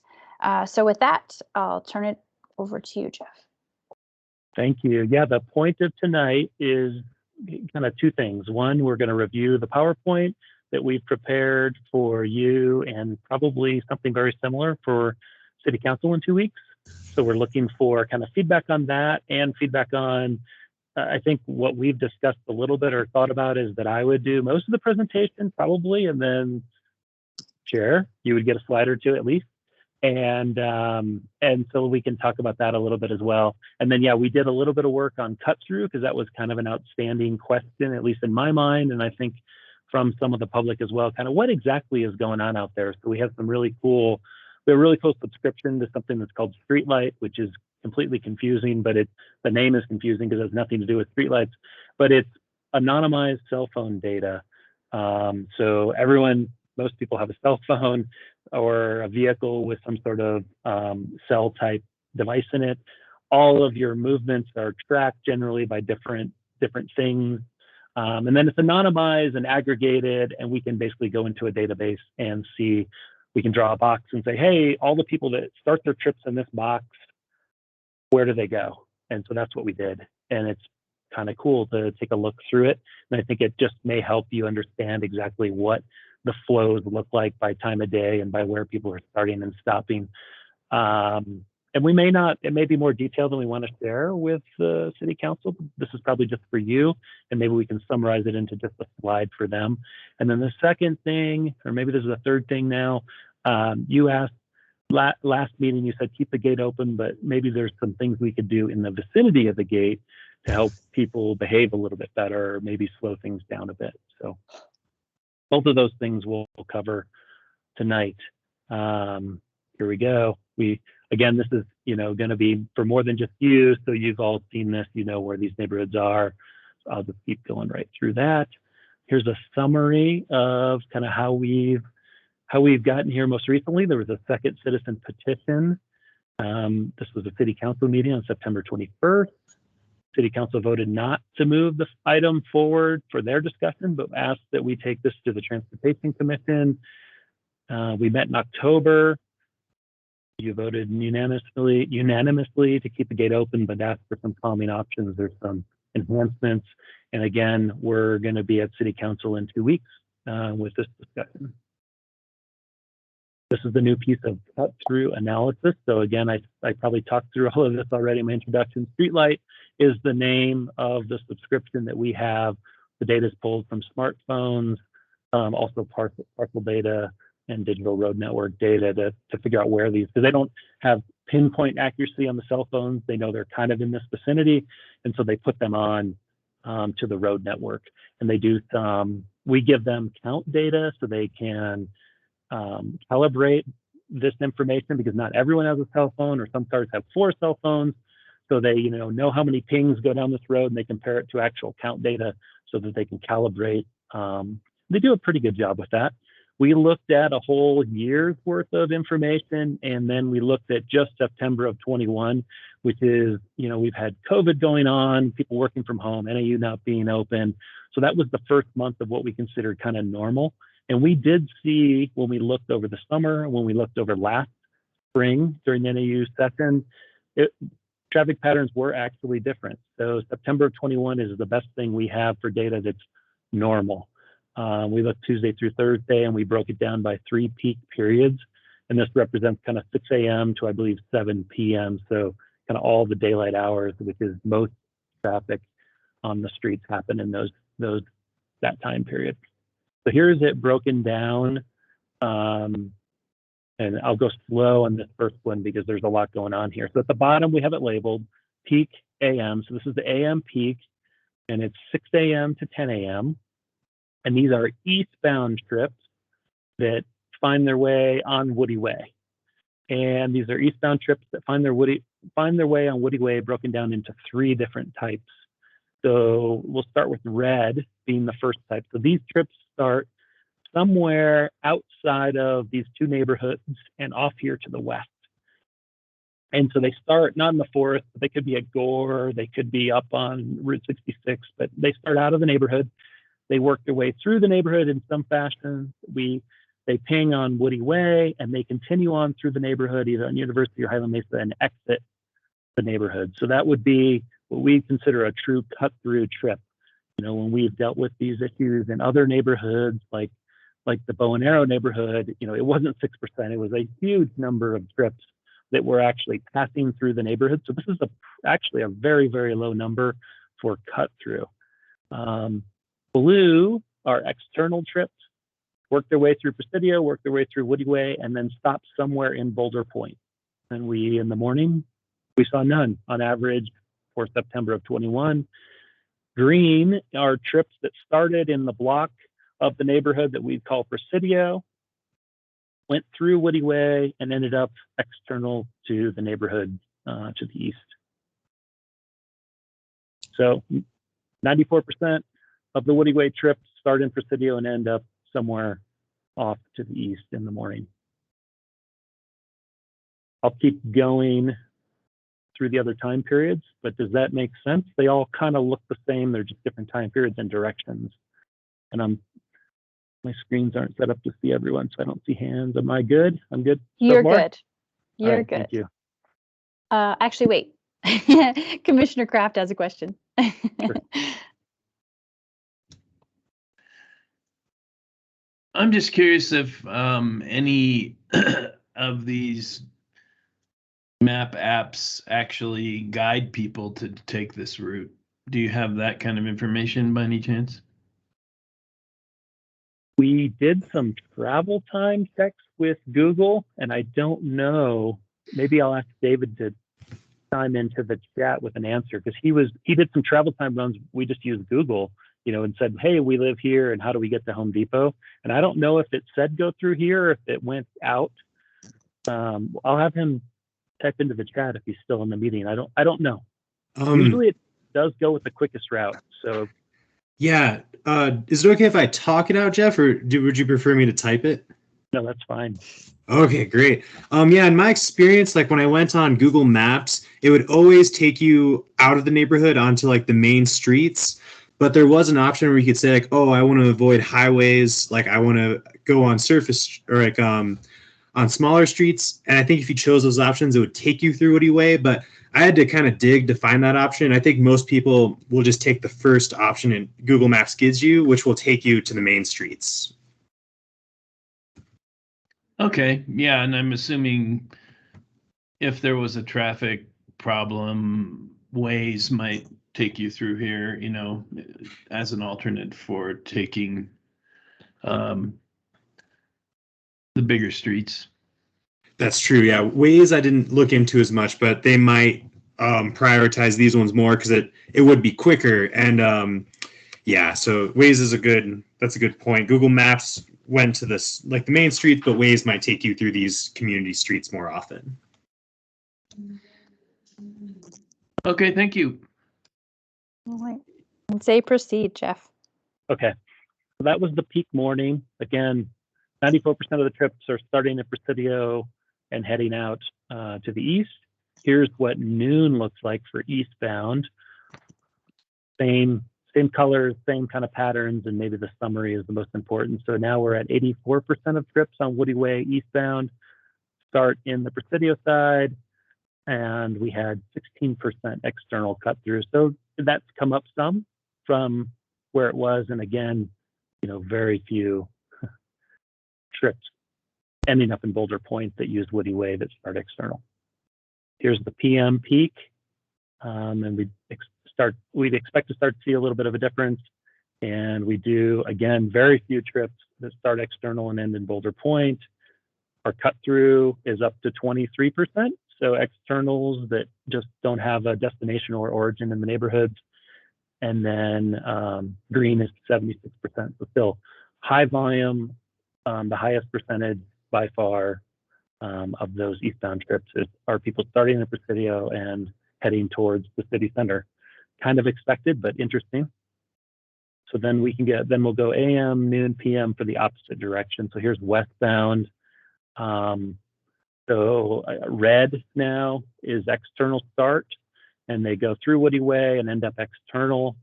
So with that, I'll turn it over to you, Jeff. Thank you. Yeah, the point of tonight is kind of two things. One, we're going to review the PowerPoint that we've prepared for you, and probably something very similar for City Council in 2 weeks. So we're looking for kind of feedback on that, and feedback on I think what we've discussed a little bit or thought about is that I would do most of the presentation probably, and then Chair, you would get a slide or two at least. And so we can talk about that a little bit as well. And then, yeah, we did a little bit of work on cut through, because that was kind of an outstanding question, at least in my mind. And I think from some of the public as well, kind of what exactly is going on out there. So we have some really cool, we have a really cool subscription to something that's called Streetlight, which is completely confusing, but the name is confusing because it has nothing to do with streetlights, but it's anonymized cell phone data. So most people have a cell phone or a vehicle with some sort of cell type device in it. All of your movements are tracked generally by different things. And then it's anonymized and aggregated, and we can basically go into a database and see, we can draw a box and say, hey, all the people that start their trips in this box, where do they go? And so that's what we did. And it's kind of cool to take a look through it. And I think it just may help you understand exactly what the flows look like by time of day and by where people are starting and stopping. And we may not, it may be more detailed than we want to share with the City Council. This is probably just for you, and maybe we can summarize it into just a slide for them. And then the second thing, or maybe this is a third thing now, you asked, last meeting you said keep the gate open, but maybe there's some things we could do in the vicinity of the gate to help people behave a little bit better, or maybe slow things down a bit. So both of those things we'll cover tonight. Here we go. Again, this is going to be for more than just you, so you've all seen this, where these neighborhoods are. So I'll just keep going right through that. Here's a summary of kind of how we've gotten here most recently. There was a second citizen petition. This was a City Council meeting on September 21st. City Council voted not to move the item forward for their discussion, but asked that we take this to the Transportation Commission. We met in October. You voted unanimously to keep the gate open, but asked for some calming options. There's some enhancements. And again, we're going to be at City Council in 2 weeks with this discussion. This is the new piece of cut-through analysis. So again, I probably talked through all of this already in my introduction. Streetlight is the name of the subscription that we have. The data is pulled from smartphones, also parcel data and digital road network data to figure out where these, because they don't have pinpoint accuracy on the cell phones. They know they're kind of in this vicinity, and so they put them on to the road network. And they do we give them count data so they can calibrate this information, because not everyone has a cell phone, or some cars have 4 cell phones. So they know how many pings go down this road, and they compare it to actual count data so that they can calibrate. They do a pretty good job with that. We looked at a whole year's worth of information, and then we looked at just September of 21, which is, we've had COVID going on, people working from home, NAU not being open. So that was the first month of what we considered kind of normal. And we did see, when we looked over the summer, when we looked over last spring during the NAU session, traffic patterns were actually different. So September of 21 is the best thing we have for data that's normal. We looked Tuesday through Thursday, and we broke it down by 3 peak periods. And this represents kind of 6 a.m. to, I believe, 7 p.m. So kind of all the daylight hours, which is most traffic on the streets happen in that time period. So here's it broken down. And I'll go slow on this first one because there's a lot going on here. So at the bottom, we have it labeled peak AM. So this is the AM peak, and it's 6 a.m. to 10 a.m. And these are eastbound trips that find their way on Woody Way. And these are eastbound trips that find their way on Woody Way, broken down into 3 different types. So we'll start with red being the first type. So these trips start somewhere outside of these 2 neighborhoods and off here to the west. And so they start not in the forest, but they could be at Gore, they could be up on Route 66, but they start out of the neighborhood. They work their way through the neighborhood in some fashion. They ping on Woody Way, and they continue on through the neighborhood, either on University or Highland Mesa, and exit the neighborhood. So that would be what we consider a true cut-through trip. When we've dealt with these issues in other neighborhoods, like the Bow and Arrow neighborhood, it wasn't 6%. It was a huge number of trips that were actually passing through the neighborhood. So this is actually a very, very low number for cut-through. Blue are external trips, work their way through Presidio, work their way through Woody Way, and then stop somewhere in Boulder Point. And in the morning, we saw none on average for September of 21. Green are trips that started in the block of the neighborhood that we call Presidio, went through Woody Way, and ended up external to the neighborhood to the east. So 94% of the Woody Way trips start in Presidio and end up somewhere off to the east in the morning. I'll keep going through the other time periods, but does that make sense? They all kind of look the same. They're just different time periods and directions. And my screens aren't set up to see everyone, so I don't see hands. Am I good? I'm good. You're good. You're right, good. Thank you. Actually, wait. Commissioner Kraft has a question. Sure. I'm just curious if any of these map apps actually guide people to take this route. Do you have that kind of information by any chance? We did some travel time checks with Google, and I don't know. Maybe I'll ask David to chime into the chat with an answer, because he did some travel time runs. We just used Google, and said, hey, we live here, and how do we get to Home Depot? And I don't know if it said go through here or if it went out. I'll have him type into the chat if he's still in the meeting. I don't know. Usually it does go with the quickest route. So yeah, is it okay if I talk it out, Jeff, or would you prefer me to type it? No, that's fine. Okay, great. Yeah, in my experience, like when I went on Google Maps, it would always take you out of the neighborhood onto like the main streets. But there was an option where you could say like, oh, I want to avoid highways, like I want to go on surface or like on smaller streets. And I think if you chose those options, it would take you through Woody Way. But I had to kind of dig to find that option. I think most people will just take the first option and Google Maps gives you, which will take you to the main streets. Okay, yeah, and I'm assuming if there was a traffic problem, Waze might take you through here, as an alternate for taking the bigger streets. That's true. Yeah, Waze I didn't look into as much, but they might prioritize these ones more because it would be quicker. And yeah, so Waze is that's a good point. Google Maps went to this like the main streets, but Waze might take you through these community streets more often. Okay, thank you. All right. And say proceed, Jeff. Okay, so that was the peak morning. Again, 94% of the trips are starting at Presidio and heading out to the east. Here's what noon looks like for eastbound. Same colors, same kind of patterns, and maybe the summary is the most important. So now we're at 84% of trips on Woody Way eastbound start in the Presidio side, and we had 16% external cut through. So that's come up some from where it was, and again, very few trips ending up in Boulder Point that use Woody Way that start external. Here's the PM peak, and we'd expect to start to see a little bit of a difference, and we do, again, very few trips that start external and end in Boulder Point. Our cut through is up to 23%, so externals that just don't have a destination or origin in the neighborhoods, and then green is 76%, so still high volume. The highest percentage by far of those eastbound trips are people starting in Presidio and heading towards the city center. Kind of expected, but interesting. So then we'll go AM, noon, PM for the opposite direction. So here's westbound. So red now is external start, and they go through Woody Way and end up external.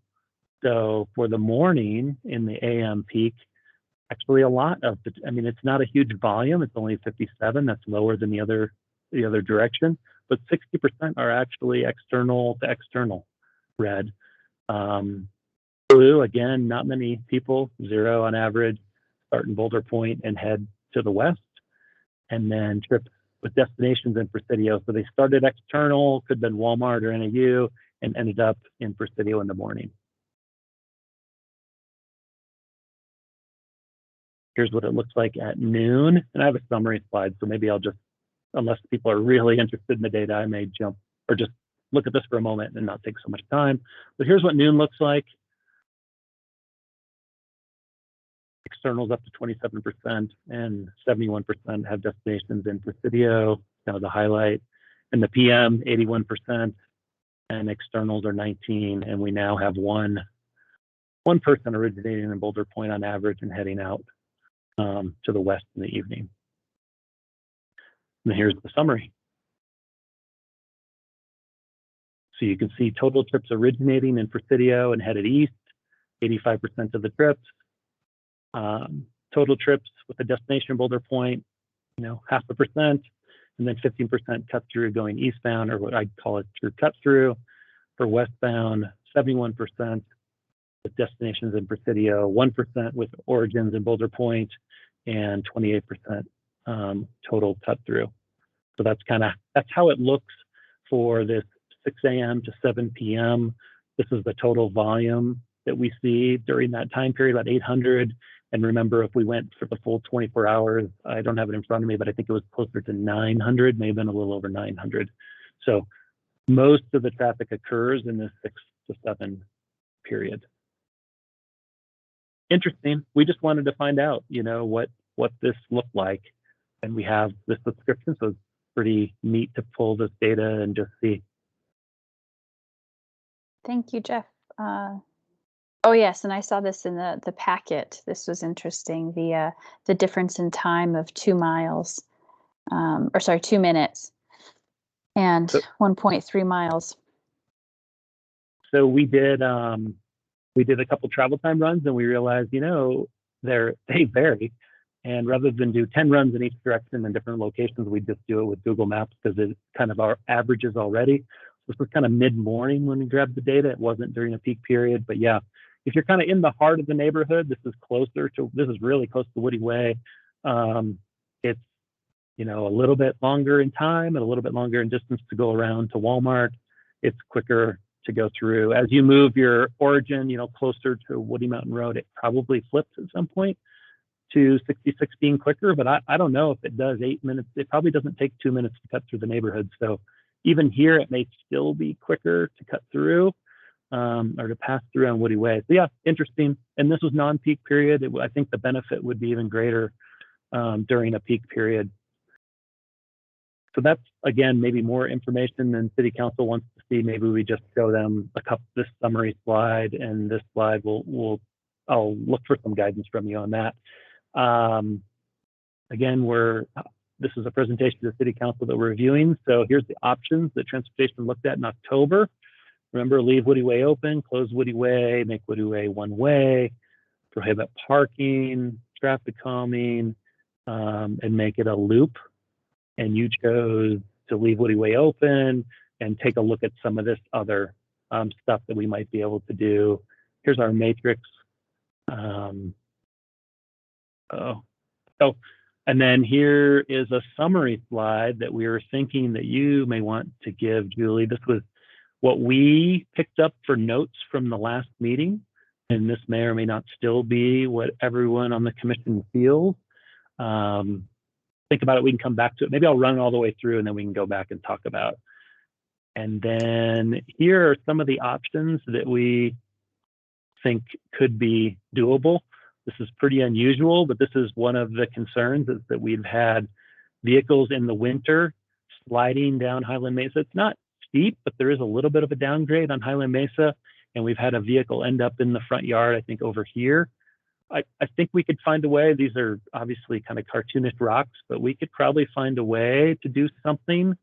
So for the morning in the AM peak, actually a lot of it's not a huge volume. It's only 57. That's lower than the other direction, but 60% are actually external to external red. Blue, again, not many people, 0 on average, start in Boulder Point and head to the west, and then trips with destinations in Presidio. So they started external, could have been Walmart or NAU, and ended up in Presidio in the morning. Here's what it looks like at noon. And I have a summary slide, so maybe I'll just, unless people are really interested in the data, I may jump or just look at this for a moment and not take so much time. But here's what noon looks like. Externals up to 27% and 71% have destinations in Presidio, kind of the highlight. And the PM, 81%, and externals are 19. And we now have one person originating in Boulder Point on average and heading out to the west in the evening. And here's the summary. So you can see total trips originating in Presidio and headed east, 85% of the trips. Total trips with a destination in Boulder Point, 0.5%, and then 15% cut through going eastbound, or what I'd call it true cut through. For westbound, 71% with destinations in Presidio, 1% with origins in Boulder Point, and 28% total cut through. So that's how it looks for this 6 a.m. to 7 p.m. This is the total volume that we see during that time period, about 800. And remember, if we went for the full 24 hours, I don't have it in front of me, but I think it was closer to 900, maybe been a little over 900. So most of the traffic occurs in this 6 to 7 period. Interesting. We just wanted to find out, what this looked like. And we have this subscription, so it's pretty neat to pull this data and just see. Thank you, Jeff. Oh yes, and I saw this in the packet. This was interesting. The difference in time of 2 miles, 2 minutes, and 1.3 miles. So we did a couple travel time runs, and we realized, they vary. And rather than do 10 runs in each direction in different locations, we just do it with Google Maps because it's kind of our averages already. This was kind of mid-morning when we grabbed the data. It wasn't during a peak period, but yeah, if you're kind of in the heart of the neighborhood, this is really close to Woody Way. It's a little bit longer in time and a little bit longer in distance to go around to Walmart. It's quicker to go through. As you move your origin, closer to Woody Mountain Road, it probably flips at some point to 66 being quicker, but I don't know if it does 8 minutes. It probably doesn't take 2 minutes to cut through the neighborhood. So even here, it may still be quicker to cut through or to pass through on Woody Way. So yeah, interesting. And this was non-peak period. I think the benefit would be even greater during a peak period. So that's, again, maybe more information than City Council wants to see. Maybe we just show them this summary slide, and this slide I'll look for some guidance from you on that. Again, this is a presentation to the City Council that we're reviewing. So here's the options that Transportation looked at in October. Remember, leave Woody Way open, close Woody Way, make Woody Way one way, prohibit parking, traffic calming, and make it a loop. And you chose to leave Woody Way open and take a look at some of this other stuff that we might be able to do. Here's our matrix. And then here is a summary slide that we were thinking that you may want to give, Julie. This was what we picked up for notes from the last meeting, and this may or may not still be what everyone on the commission feels. Think about it, we can come back to it. Maybe I'll run it all the way through and then we can go back and talk about. And then here are some of the options that we think could be doable. This is pretty unusual, but this is one of the concerns, is that we've had vehicles in the winter sliding down Highland Mesa. It's not steep, but there is a little bit of a downgrade on Highland Mesa. And we've had a vehicle end up in the front yard, I think over here. I think we could find a way. These are obviously kind of cartoonish rocks, but we could probably find a way to do something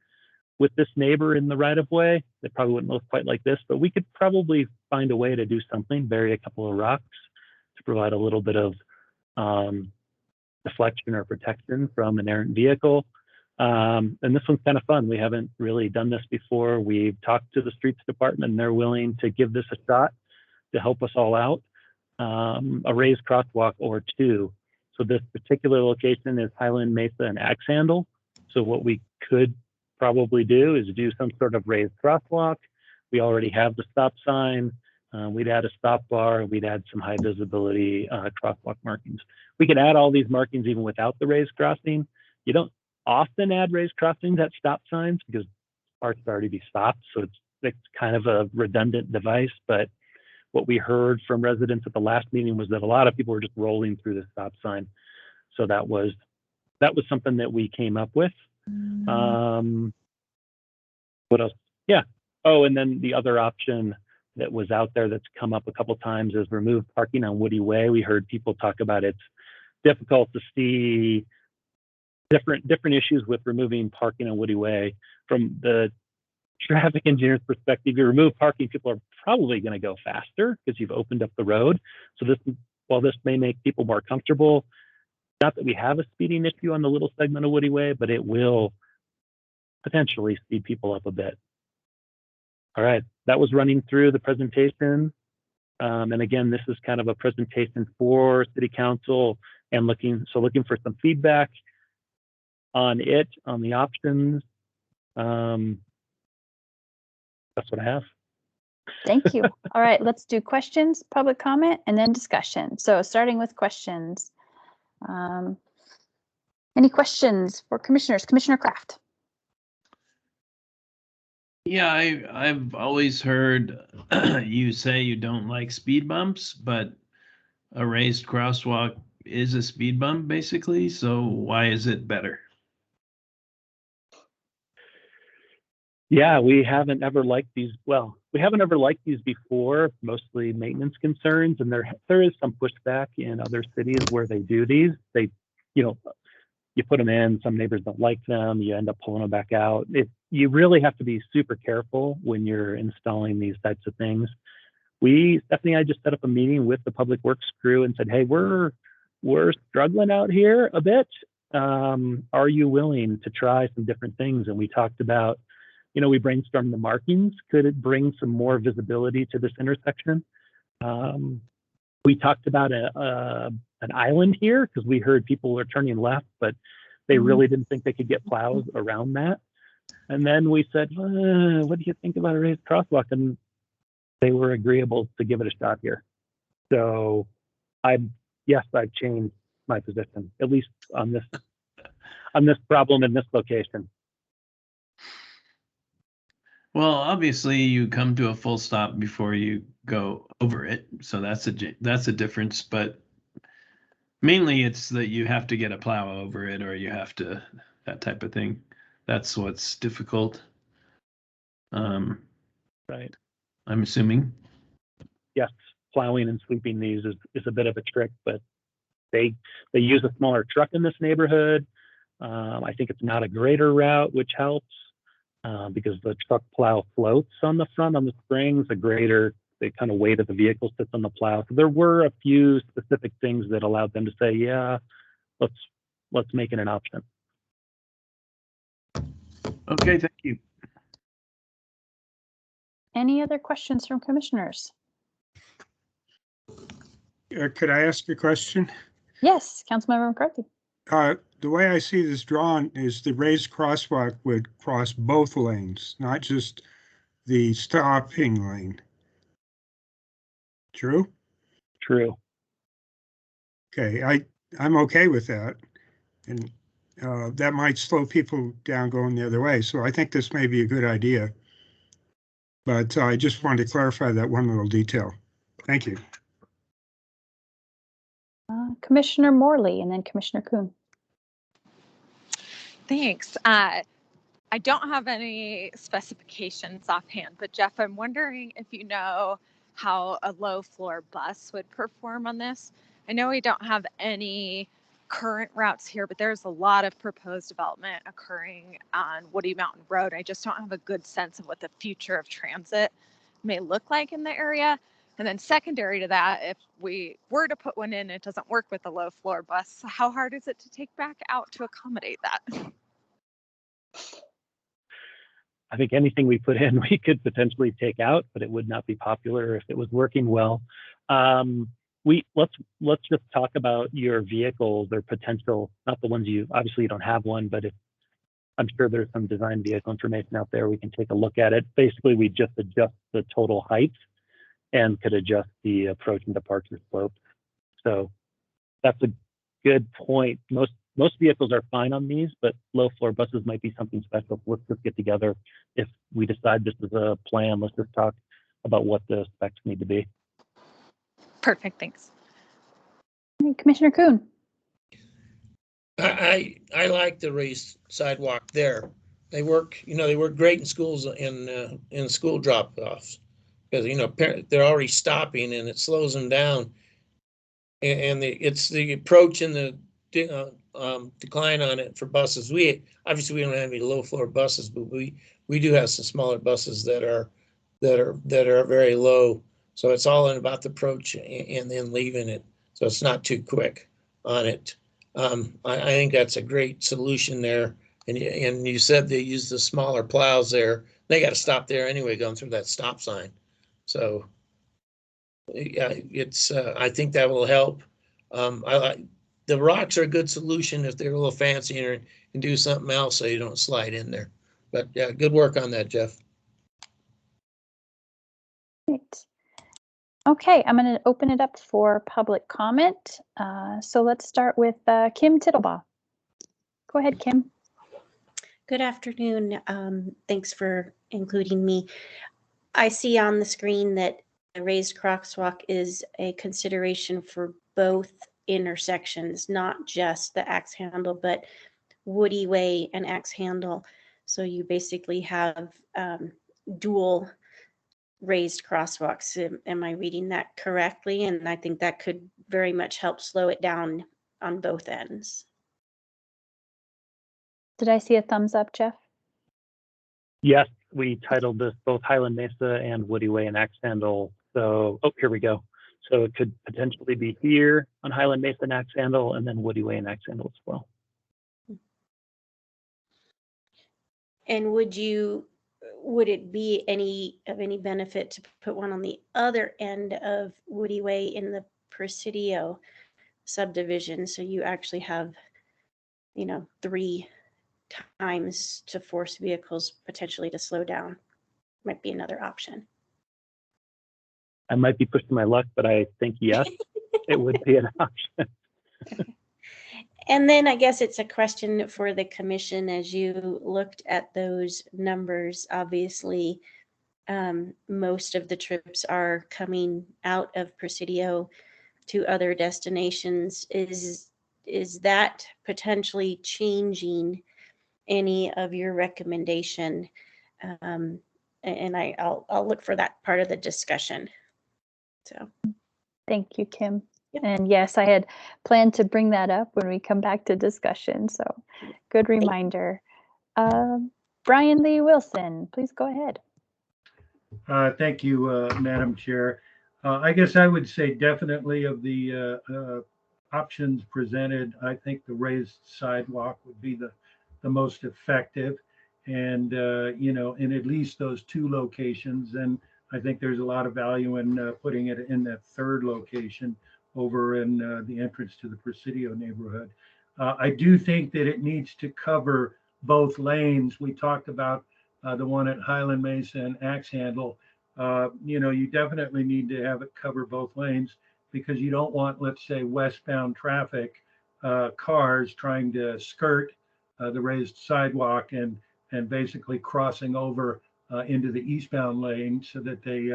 with this neighbor in the right of way. It probably wouldn't look quite like this, but we could probably find a way to do something, bury a couple of rocks to provide a little bit of deflection or protection from an errant vehicle. And this one's kind of fun. We haven't really done this before. We've talked to the streets department and they're willing to give this a shot to help us all out. A raised crosswalk or two. So this particular location is Highland Mesa and Axe Handle. So what we could probably do is do some sort of raised crosswalk. We already have the stop sign. We'd add a stop bar. We'd add some high visibility crosswalk markings. We could add all these markings even without the raised crossing. You don't often add raised crossings at stop signs because parts already be stopped. So it's kind of a redundant device, but what we heard from residents at the last meeting was that a lot of people were just rolling through the stop sign. So that was something that we came up with. What else? Yeah. Oh, and then the other option that was out there that's come up a couple times is remove parking on Woody Way. We heard people talk about it's difficult to see different issues with removing parking on Woody Way. From the traffic engineer's perspective, you remove parking, people are probably going to go faster because you've opened up the road. So while this may make people more comfortable, not that we have a speeding issue on the little segment of Woody Way, but it will potentially speed people up a bit. All right, that was running through the presentation. And again, this is kind of a presentation for City Council and looking for some feedback on the options. That's what I have. Thank you. All right, let's do questions, public comment, and then discussion. So starting with questions. Any questions for commissioners? Commissioner Kraft. Yeah, I've always heard you say you don't like speed bumps, but a raised crosswalk is a speed bump basically. So why is it better? Yeah, we haven't ever liked these. Well, we haven't ever liked these before, mostly maintenance concerns. And there is some pushback in other cities where they do these. They, you put them in, some neighbors don't like them, you end up pulling them back out. You really have to be super careful when you're installing these types of things. Stephanie and I just set up a meeting with the public works crew and said, hey, we're struggling out here a bit. Are you willing to try some different things? And we talked about, we brainstormed the markings. Could it bring some more visibility to this intersection? We talked about an island here because we heard people were turning left, but They really didn't think they could get plows around that. And then we said, what do you think about a raised crosswalk? And they were agreeable to give it a shot here. So I've changed my position, at least on this problem in this location. Well, obviously you come to a full stop before you go over it. So that's a difference, but mainly it's that you have to get a plow over it or you have to, that type of thing. That's what's difficult. Right. I'm assuming. Yes, plowing and sweeping these is a bit of a trick, but they use a smaller truck in this neighborhood. I think it's not a greater route, which helps because the truck plow floats on the front on the springs. The kind of weight of the vehicle sits on the plow. So there were a few specific things that allowed them to say, yeah, let's make it an option. Okay, thank you. Any other questions from commissioners? Could I ask a question? Yes, Councilmember McCarthy. The way I see this drawn is the raised crosswalk would cross both lanes, not just the stopping lane. True? True. Okay, I'm okay with that. And that might slow people down going the other way. So I think this may be a good idea. But I just wanted to clarify that one little detail. Thank you. Commissioner Morley and then Commissioner Kuhn. Thanks. I don't have any specifications offhand, but Jeff, I'm wondering if you know how a low floor bus would perform on this. I know we don't have any current routes here, but there's a lot of proposed development occurring on Woody Mountain Road. I just don't have a good sense of what the future of transit may look like in the area. And then secondary to that, if we were to put one in, it doesn't work with a low floor bus. How hard is it to take back out to accommodate that? I think anything we put in, we could potentially take out, but it would not be popular if it was working well. Let's just talk about your vehicles or potential, not the ones you don't have one, but I'm sure there's some design vehicle information out there. We can take a look at it. Basically, we just adjust the total height and could adjust the approach and departure slope. So that's a good point. Most vehicles are fine on these, but low floor buses might be something special. Let's just get together. If we decide this is a plan, let's just talk about what the specs need to be. Perfect, thanks. Commissioner Kuhn. I like the raised sidewalk there. They work great in schools in school drop-offs because they're already stopping and it slows them down. And it's the approach and the decline on it for buses. We don't have any low floor buses, but we do have some smaller buses that are very low. So it's all in about the approach and then leaving it. So it's not too quick on it. I think that's a great solution there. And you said they use the smaller plows there. They got to stop there anyway, going through that stop sign. So yeah, I think that will help. The rocks are a good solution if they're a little fancier and do something else so you don't slide in there. But yeah, good work on that, Jeff. Great. Okay, I'm going to open it up for public comment. So let's start with Kim Tittlebaugh. Go ahead, Kim. Good afternoon. Thanks for including me. I see on the screen that the raised crosswalk is a consideration for both intersections, not just the axe handle, but Woody Way and axe handle. So you basically have dual raised crosswalks. Am I reading that correctly? And I think that could very much help slow it down on both ends. Did I see a thumbs up, Jeff? Yes, we titled this both Highland Mesa and Woody Way and axe handle. So, here we go. So it could potentially be here on Highland Mesa and axe handle, and then Woody Way and axe handle as well. And would it be any benefit to put one on the other end of Woody Way in the Presidio subdivision, so you actually have 3 times to force vehicles potentially to slow down. Might be another option. I might be pushing my luck, but I think yes, it would be an option. And then I guess it's a question for the commission as you looked at those numbers. Obviously, most of the trips are coming out of Presidio to other destinations. Is that potentially changing any of your recommendation? And I'll look for that part of the discussion. So, thank you, Kim. And yes, I had planned to bring that up when we come back to discussion. So good reminder. Brian Lee Wilson, please go ahead. Thank you, Madam Chair. I guess I would say definitely of the options presented, I think the raised sidewalk would be the most effective. And, in at least those 2 locations. And I think there's a lot of value in putting it in that 3rd location over in the entrance to the Presidio neighborhood. I do think that it needs to cover both lanes. We talked about the one at Highland Mesa and Axe Handle. You definitely need to have it cover both lanes because you don't want, let's say, westbound traffic, cars trying to skirt the raised sidewalk and basically crossing over into the eastbound lane so that they,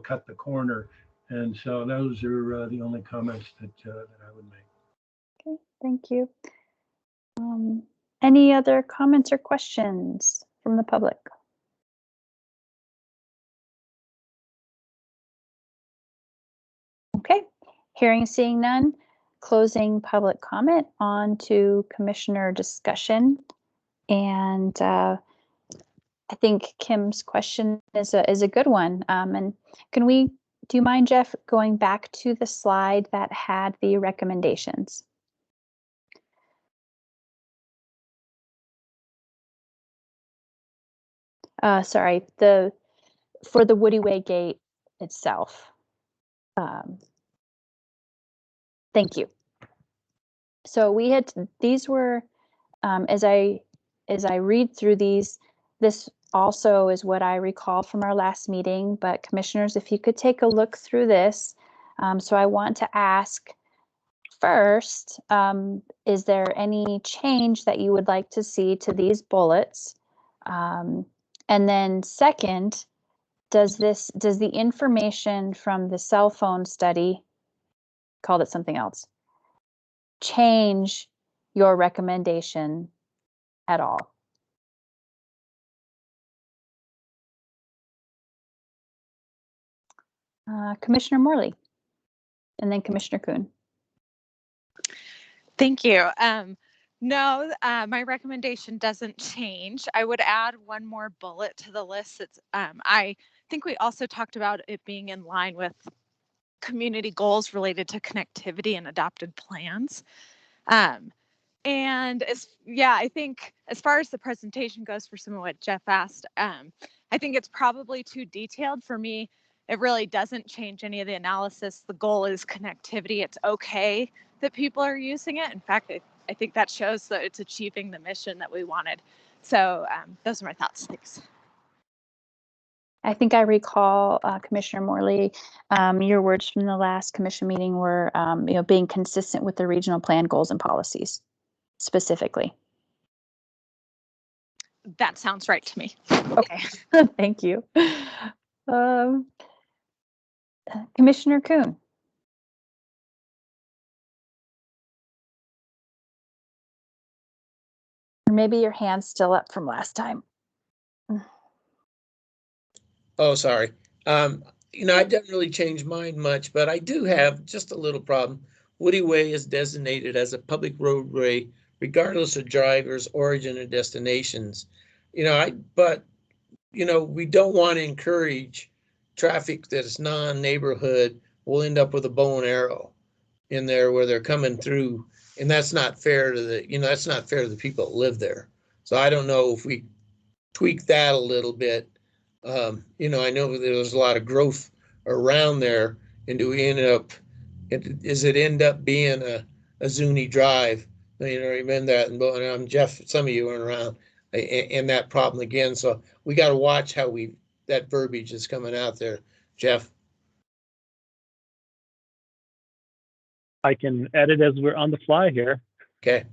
cut the corner. And so those are the only comments that I would make. Okay, thank you. Any other comments or questions from the public? Okay, hearing seeing none, closing public comment on to commissioner discussion. And I think Kim's question is a good one. And do you mind, Jeff, going back to the slide that had the recommendations? Sorry, for the Woody Way gate itself. Thank you. So these were, as I read through these, this also is what I recall from our last meeting, but commissioners, if you could take a look through this. So I want to ask first, is there any change that you would like to see to these bullets? And then second, does the information from the cell phone study, called it something else, change your recommendation at all? Commissioner Morley, and then Commissioner Kuhn. Thank you. No, my recommendation doesn't change. I would add one more bullet to the list. It's I think we also talked about it being in line with community goals related to connectivity and adopted plans. And I think as far as the presentation goes, for some of what Jeff asked, I think it's probably too detailed for me. It really doesn't change any of the analysis. The goal is connectivity. It's okay that people are using it. In fact, I think that shows that it's achieving the mission that we wanted. So those are my thoughts. Thanks. I think I recall, Commissioner Morley, your words from the last commission meeting were, being consistent with the regional plan goals and policies specifically. That sounds right to me. Okay, thank you. Commissioner Kuhn. Or maybe your hand's still up from last time. Oh, sorry. I didn't really change mine much, but I do have just a little problem. Woody Way is designated as a public roadway, regardless of drivers' origin or destinations. We don't want to encourage traffic that is non-neighborhood. We'll end up with a bow and arrow in there where they're coming through, and that's not fair to the people that live there. So I don't know if we tweak that a little bit. I know there's a lot of growth around there, and does it end up being a Zuni drive Even that, and Jeff, some of you weren't around, and that problem again. So we got to watch how that verbiage is coming out there, Jeff. I can edit as we're on the fly here. Okay.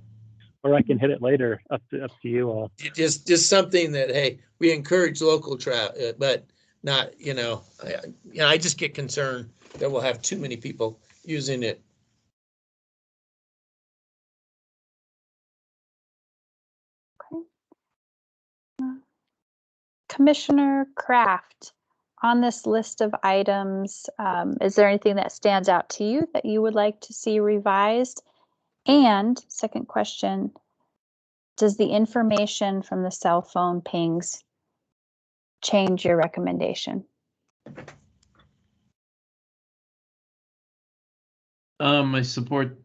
Or I can hit it later. Up to you all. Just something that, hey, we encourage local travel, but not, I just get concerned that we'll have too many people using it. Commissioner Kraft, on this list of items, is there anything that stands out to you that you would like to see revised? And second question, does the information from the cell phone pings change your recommendation? I support,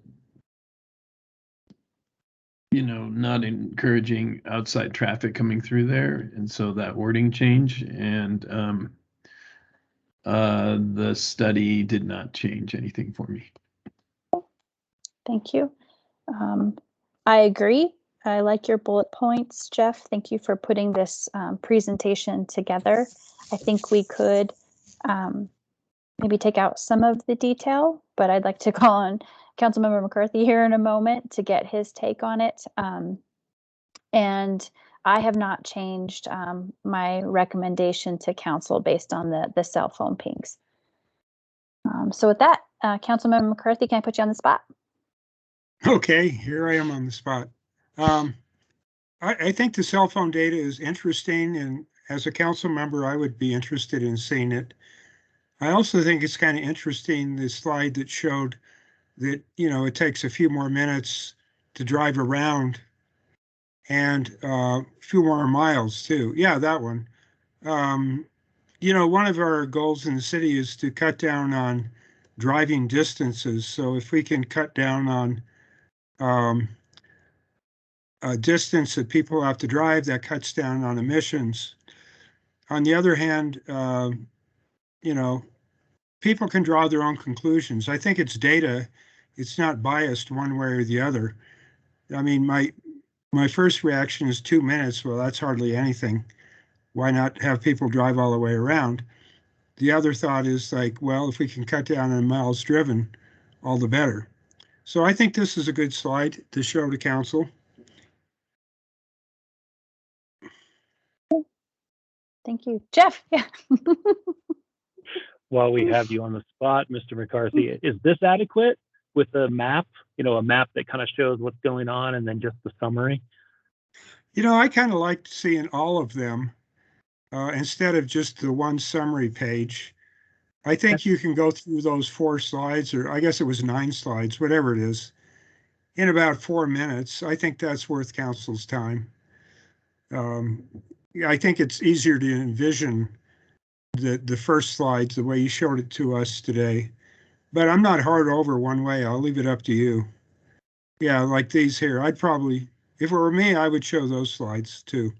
not encouraging outside traffic coming through there, and so that wording change, and the study did not change anything for me. Thank you. I agree. I like your bullet points, Jeff. Thank you for putting this presentation together. I think we could maybe take out some of the detail, but I'd like to call on Councilmember McCarthy here in a moment to get his take on it. And I have not changed my recommendation to council based on the cell phone pings. So with that, Councilmember McCarthy, can I put you on the spot? Okay, here I am on the spot. I think the cell phone data is interesting, and as a council member, I would be interested in seeing it. I also think it's kind of interesting, the slide that showed that, it takes a few more minutes to drive around and a few more miles too. Yeah, that one. One of our goals in the city is to cut down on driving distances. So if we can cut down on a distance that people have to drive, that cuts down on emissions. On the other hand, people can draw their own conclusions. I think it's data. It's not biased one way or the other. I mean, my first reaction is 2 minutes. Well, that's hardly anything. Why not have people drive all the way around? The other thought is like, well, if we can cut down on miles driven, all the better. So I think this is a good slide to show to council. Thank you. Jeff, yeah. While we have you on the spot, Mr. McCarthy, is this adequate with a map, a map that kind of shows what's going on and then just the summary? I kind of liked seeing all of them instead of just the one summary page. I think you can go through those 4 slides, or I guess it was 9 slides, whatever it is, in about 4 minutes. I think that's worth council's time. I think it's easier to envision the first slides the way you showed it to us today. But I'm not hard over one way. I'll leave it up to you. Yeah, like these here. I'd probably, if it were me, I would show those slides too.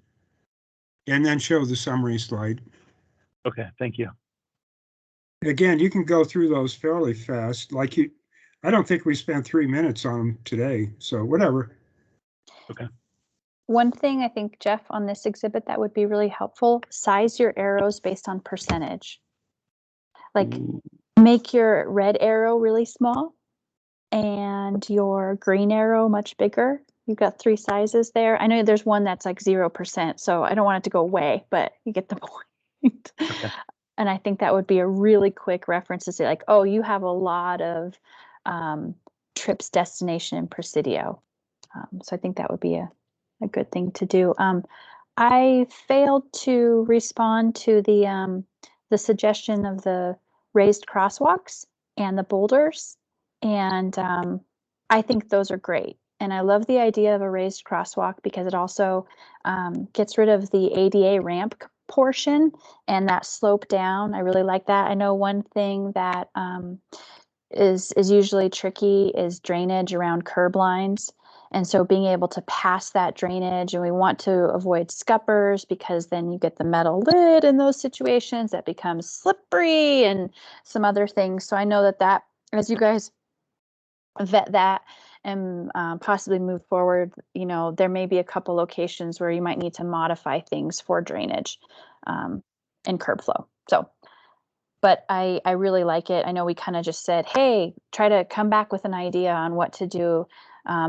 And then show the summary slide. Okay, thank you. Again, you can go through those fairly fast. I don't think we spent 3 minutes on them today, so whatever. Okay. One thing I think, Jeff, on this exhibit that would be really helpful, size your arrows based on percentage. Like make your red arrow really small and your green arrow much bigger. You've got 3 sizes there. I know there's one that's like 0%, so I don't want it to go away, but you get the point. Okay. And I think that would be a really quick reference to say like, oh, you have a lot of trips, destination, and Presidio. So I think that would be a good thing to do. I failed to respond to the suggestion of the raised crosswalks and the boulders. And I think those are great. And I love the idea of a raised crosswalk because it also gets rid of the ADA ramp portion and that slope down. I really like that. I know one thing that is usually tricky is drainage around curb lines. And so being able to pass that drainage, and we want to avoid scuppers because then you get the metal lid in those situations that becomes slippery and some other things. So I know that as you guys vet that and possibly move forward, you know, there may be a couple locations where you might need to modify things for drainage and curb flow. So, but I really like it. I know we kind of just said, hey, try to come back with an idea on what to do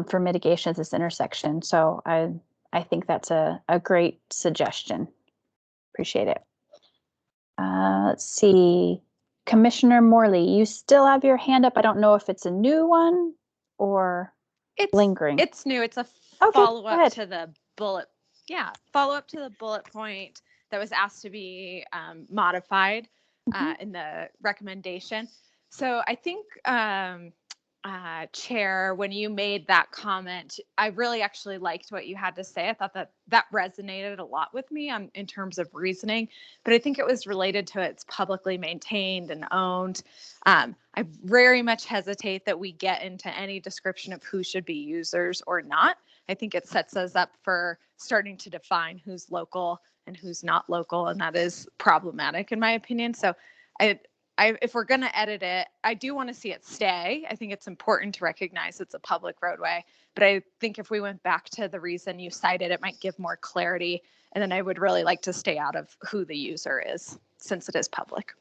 for mitigation at this intersection. So I think that's a great suggestion. Appreciate it. Let's see. Commissioner Morley, you still have your hand up. I don't know if it's a new one or lingering. It's new. It's a Okay, follow-up to the bullet. Yeah, follow-up to the bullet point that was asked to be modified in the recommendation. So I think, Chair, when you made that comment, I really actually liked what you had to say. I thought that resonated a lot with me in terms of reasoning, but I think it was related to it's publicly maintained and owned. I very much hesitate that we get into any description of who should be users or not. I think it sets us up for starting to define who's local and who's not local, and that is problematic in my opinion. So if we're going to edit it, I do want to see it stay. I think it's important to recognize it's a public roadway, but I think if we went back to the reason you cited, it might give more clarity. And then I would really like to stay out of who the user is since it is public.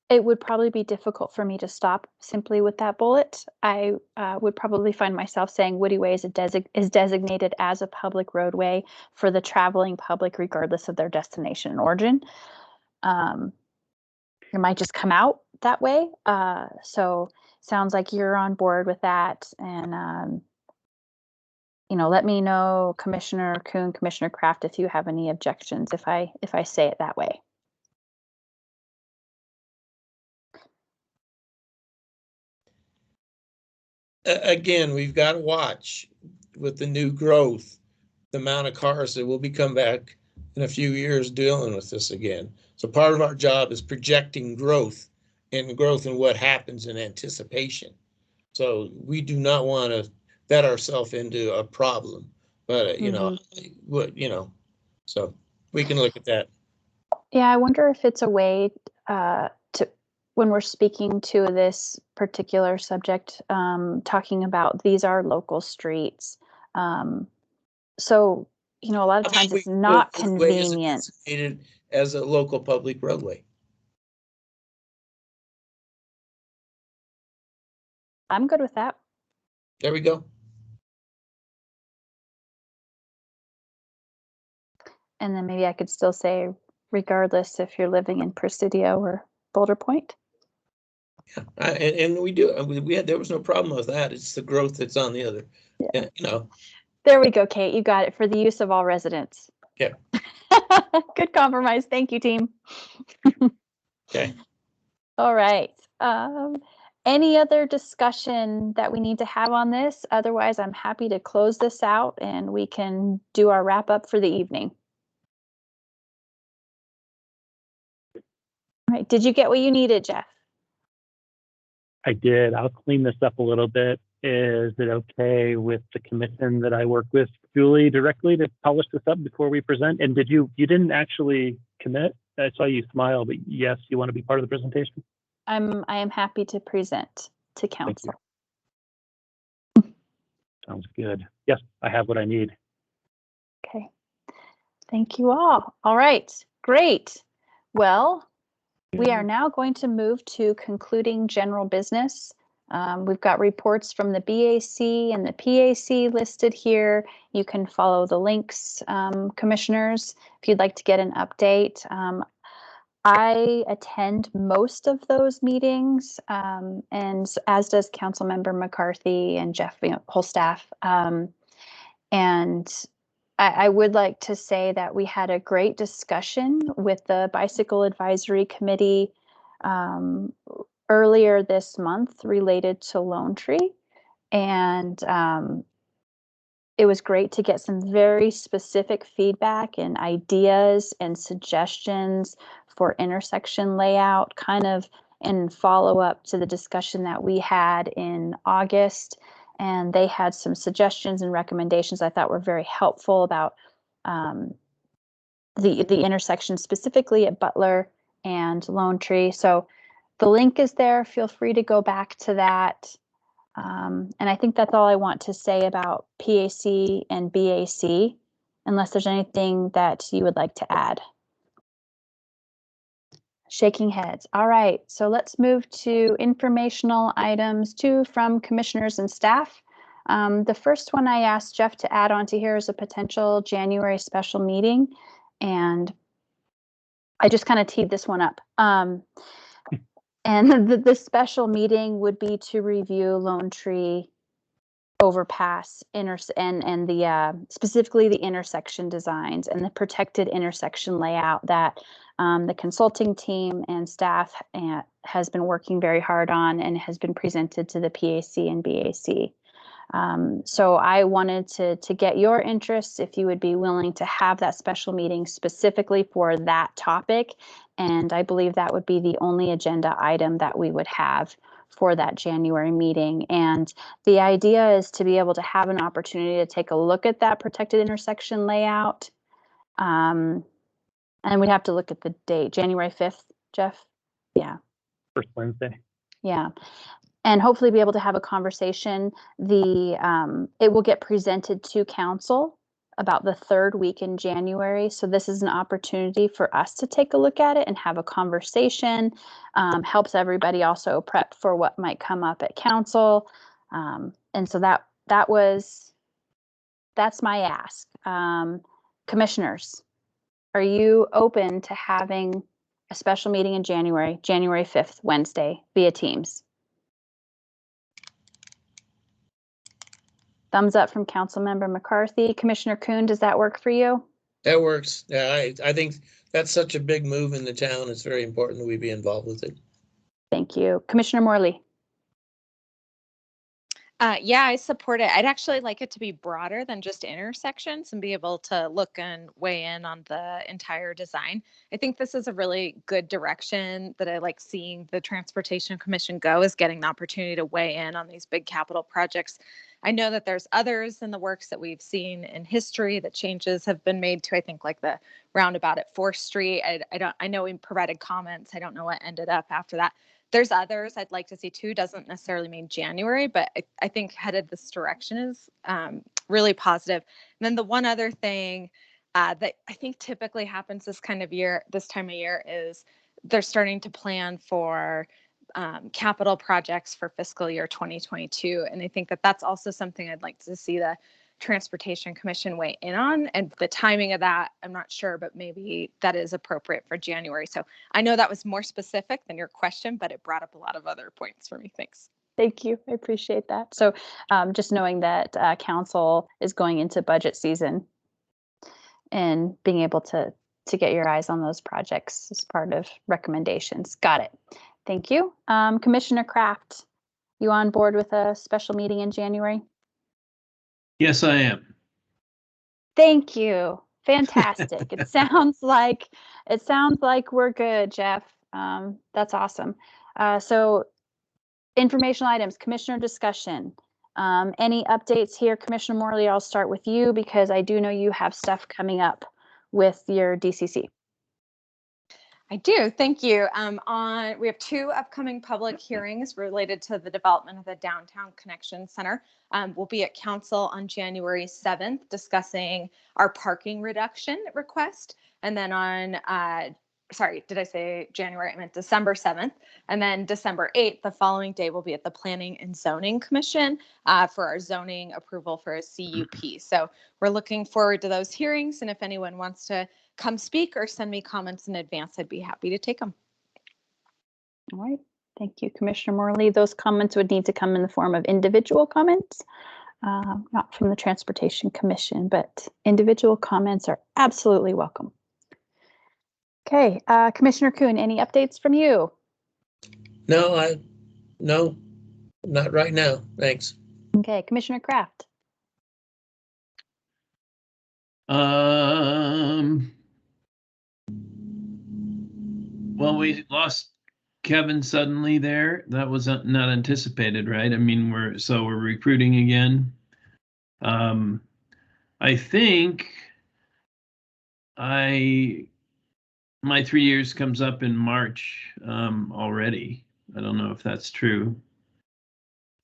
It would probably be difficult for me to stop simply with that bullet. I would probably find myself saying Woody Way is designated as a public roadway for the traveling public, regardless of their destination and origin. It might just come out that way. So sounds like you're on board with that. And, you know, let me know, Commissioner Kuhn, Commissioner Kraft, if you have any objections if I say it that way. Again, we've got to watch with the new growth, the amount of cars that will be come back in a few years dealing with this again. So part of our job is projecting growth and what happens in anticipation. So we do not want to vet ourselves into a problem, but you know, so we can look at that. Yeah, I wonder if it's a way when we're speaking to this particular subject, talking about these are local streets. So, you know, a lot of times it's not convenient. As a local public roadway. I'm good with that. There we go. And then maybe I could still say, regardless if you're living in Presidio or Boulder Point. Yeah, and we do. There was no problem with that. It's the growth that's on the other. Yeah, you know. There we go, Kate. You got it. For the use of all residents. Yeah. Good compromise. Thank you, team. Okay. All right. Any other discussion that we need to have on this? Otherwise, I'm happy to close this out and we can do our wrap up for the evening. All right. Did you get what you needed, Jeff? I did. I'll clean this up a little bit. Is it okay with the commission that I work with Julie directly to polish this up before we present? And you didn't actually commit? I saw you smile, but yes, you want to be part of the presentation? I am happy to present to council. Sounds good. Yes, I have what I need. Okay. Thank you all. All right, great. Well, we are now going to move to concluding general business. We've got reports from the BAC and the PAC listed here. You can follow the links, commissioners, if you'd like to get an update. I attend most of those meetings, and as does Councilmember McCarthy and Jeff, whole staff. And I would like to say that we had a great discussion with the Bicycle Advisory Committee earlier this month related to Lone Tree. And it was great to get some very specific feedback and ideas and suggestions for intersection layout, kind of in follow up to the discussion that we had in August. And they had some suggestions and recommendations I thought were very helpful about the intersection specifically at Butler and Lone Tree. So the link is there. Feel free to go back to that. And I think that's all I want to say about PAC and BAC, unless there's anything that you would like to add. Shaking heads. All right, so let's move to informational items from commissioners and staff. The first one I asked Jeff to add onto here is a potential January special meeting, and I just kind of teed this one up. And the special meeting would be to review Lone Tree overpass and the specifically the intersection designs and the protected intersection layout that the consulting team and staff has been working very hard on and has been presented to the PAC and BAC. So I wanted to get your interest if you would be willing to have that special meeting specifically for that topic. And I believe that would be the only agenda item that we would have for that January meeting. And the idea is to be able to have an opportunity to take a look at that protected intersection layout. And we'd have to look at the date, January 5th, Jeff? Yeah. First Wednesday. Yeah. And hopefully be able to have a conversation. It will get presented to council about the third week in January. So this is an opportunity for us to take a look at it and have a conversation. Helps everybody also prep for what might come up at council. And so that's my ask. Commissioners, are you open to having a special meeting in January 5th, Wednesday, via Teams? Thumbs up from Councilmember McCarthy. Commissioner Kuhn, does that work for you? That works. Yeah, I think that's such a big move in the town. It's very important that we be involved with it. Thank you. Commissioner Morley. Yeah, I support it. I'd actually like it to be broader than just intersections and be able to look and weigh in on the entire design. I think this is a really good direction that I like seeing the Transportation Commission go, is getting the opportunity to weigh in on these big capital projects. I know that there's others in the works that we've seen in history that changes have been made to, I think, like the roundabout at 4th Street. I know we provided comments. I don't know what ended up after that. There's others I'd like to see too. Doesn't necessarily mean January, but I think headed this direction is really positive. And then the one other thing that I think typically happens this time of year is they're starting to plan for capital projects for fiscal year 2022. And I think that that's also something I'd like to see the Transportation Commission weigh in on, and the timing of that, I'm not sure, but maybe that is appropriate for January. So I know that was more specific than your question, but it brought up a lot of other points for me. Thanks. Thank you. I appreciate that. So just knowing that council is going into budget season and being able to get your eyes on those projects as part of recommendations. Got it. Thank you. Commissioner Kraft, you on board with a special meeting in January? Yes, I am. Thank you. Fantastic. It sounds like we're good, Jeff. That's awesome. So informational items, commissioner discussion. Any updates here? Commissioner Morley, I'll start with you because I do know you have stuff coming up with your DCC. I do. Thank you. We have 2 upcoming public hearings related to the development of the Downtown Connection Center. We'll be at council on January 7th discussing our parking reduction request. And then on, sorry, did I say January? I meant December 7th. And then December 8th, the following day, we'll be at the Planning and Zoning Commission for our zoning approval for a CUP. So we're looking forward to those hearings. And if anyone wants to come speak or send me comments in advance, I'd be happy to take them. All right. Thank you, Commissioner Morley. Those comments would need to come in the form of individual comments, not from the Transportation Commission, but individual comments are absolutely welcome. Okay, Commissioner Kuhn, any updates from you? No, not right now. Thanks. Okay, Commissioner Kraft. Well, we lost Kevin suddenly there. That was not anticipated, right? I mean, we're recruiting again. I think my 3 years comes up in March already. I don't know if that's true.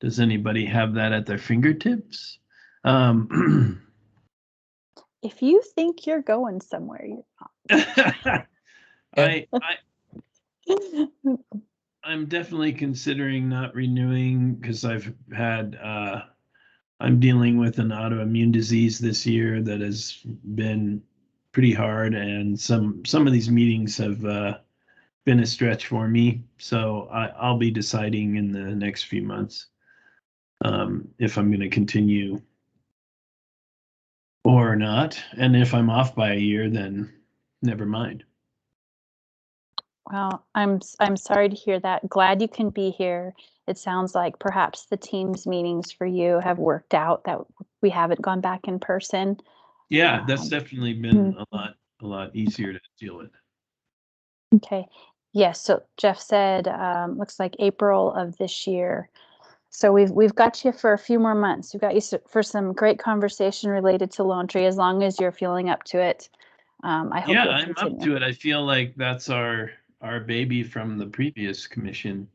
Does anybody have that at their fingertips? If you think you're going somewhere, you're not. I'm definitely considering not renewing because I've had I'm dealing with an autoimmune disease this year that has been pretty hard, and some of these meetings have been a stretch for me. So I'll be deciding in the next few months if I'm going to continue or not. And if I'm off by a year, then never mind. Well, I'm sorry to hear that. Glad you can be here. It sounds like perhaps the Teams meetings for you have worked out, that we haven't gone back in person. Yeah, that's definitely been a lot easier to deal with. Okay. Yes. So Jeff said, looks like April of this year. So we've got you for a few more months. We've got you for some great conversation related to Lone Tree, as long as you're feeling up to it. I hope Yeah, you'll I'm continue. up to it. I feel like that's our baby from the previous commission.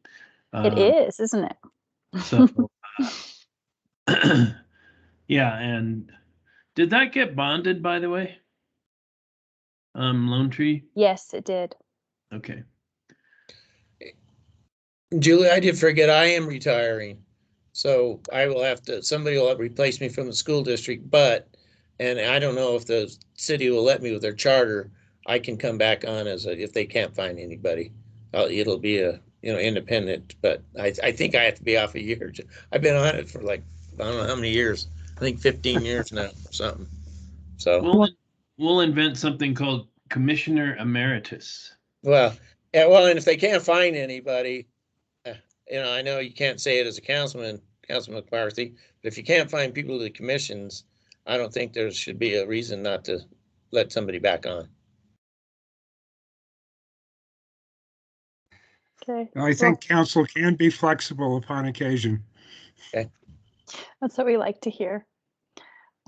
It is, isn't it? So, yeah, and did that get bonded, by the way? Lone Tree? Yes, it did. Okay. Julie, I did forget I am retiring. So I will have to, somebody will replace me from the school district, and I don't know if the city will let me with their charter. I can come back on if they can't find anybody. It'll be independent, but I think I have to be off a year. I've been on it for like, I don't know how many years. I think 15 years now or something. So we'll invent something called Commissioner Emeritus. and if they can't find anybody, I know you can't say it as a Councilman McCarthy, but if you can't find people to the commissions, I don't think there should be a reason not to let somebody back on. Okay. I think council can be flexible upon occasion. Okay. That's what we like to hear.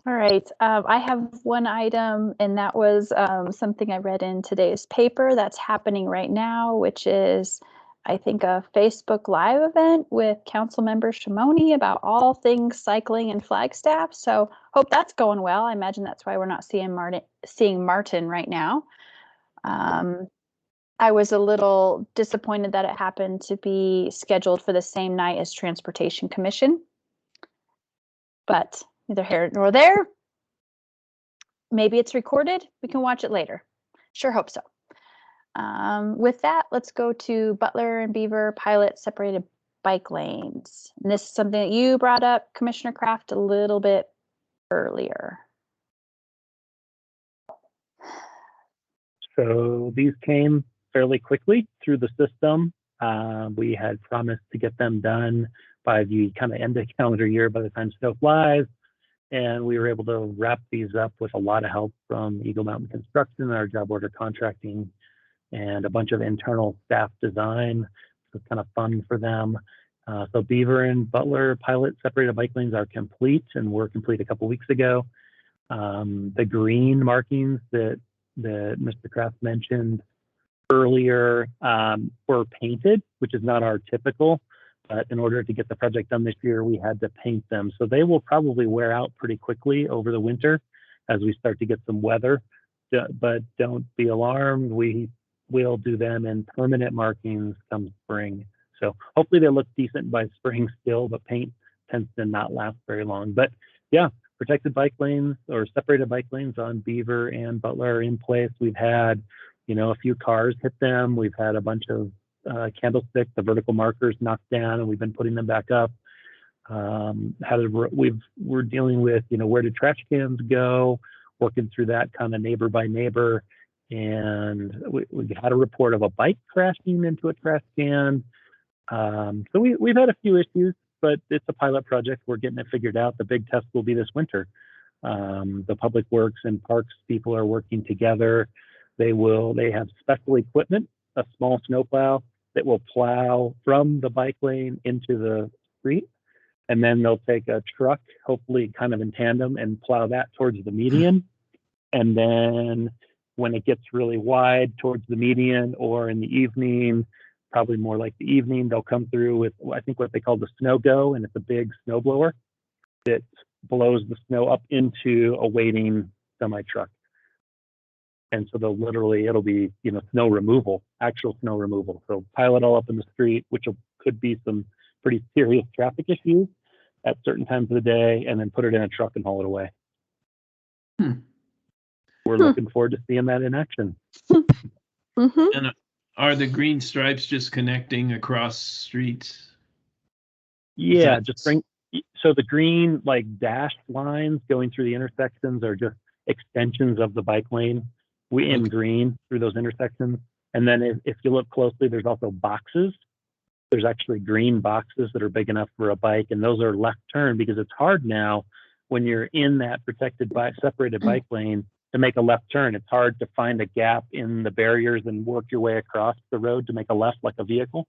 All right. I have one item, and that was something I read in today's paper that's happening right now, which is, I think, a Facebook Live event with Councilmember Shimoni about all things cycling in Flagstaff. So hope that's going well. I imagine that's why we're not seeing Martin right now. I was a little disappointed that it happened to be scheduled for the same night as Transportation Commission, but neither here nor there. Maybe it's recorded. We can watch it later. Sure hope so. With that, let's go to Butler and Beaver pilot separated bike lanes. And this is something that you brought up, Commissioner Kraft, a little bit earlier. So these came fairly quickly through the system. We had promised to get them done by the kind of end of calendar year by the time snow flies. And we were able to wrap these up with a lot of help from Eagle Mountain Construction, our job order contracting, and a bunch of internal staff design. So it's kind of fun for them. So Beaver and Butler pilot separated bike lanes are complete and were complete a couple weeks ago. The green markings that Mr. Kraft mentioned earlier were painted, which is not our typical. But in order to get the project done this year, we had to paint them. So they will probably wear out pretty quickly over the winter as we start to get some weather. But don't be alarmed. We will do them in permanent markings come spring. So hopefully they look decent by spring still, but paint tends to not last very long. But yeah, protected bike lanes or separated bike lanes on Beaver and Butler are in place. We've had, a few cars hit them. We've had a bunch of candlesticks, the vertical markers knocked down, and we've been putting them back up. We're dealing with, where did trash cans go, working through that kind of neighbor by neighbor. And we had a report of a bike crashing into a trash can. So we've had a few issues, but it's a pilot project. We're getting it figured out. The big test will be this winter. The public works and parks people are working together. They have special equipment, a small snowplow that will plow from the bike lane into the street. And then they'll take a truck, hopefully kind of in tandem, and plow that towards the median. And then when it gets really wide towards the median or in the evening, probably more like the evening, they'll come through with, I think, what they call the snow go, and it's a big snow blower that blows the snow up into a waiting semi truck. And so they'll literally, it'll be, snow removal, actual snow removal. So pile it all up in the street, which could be some pretty serious traffic issues at certain times of the day, and then put it in a truck and haul it away. We're looking forward to seeing that in action. And are the green stripes just connecting across streets? Yeah, so the green dashed lines going through the intersections are just extensions of the bike lane. In green through those intersections. And then if you look closely, there's also boxes. There's actually green boxes that are big enough for a bike, and those are left turn, because it's hard now when you're in that separated bike lane to make a left turn. It's hard to find a gap in the barriers and work your way across the road to make a left like a vehicle.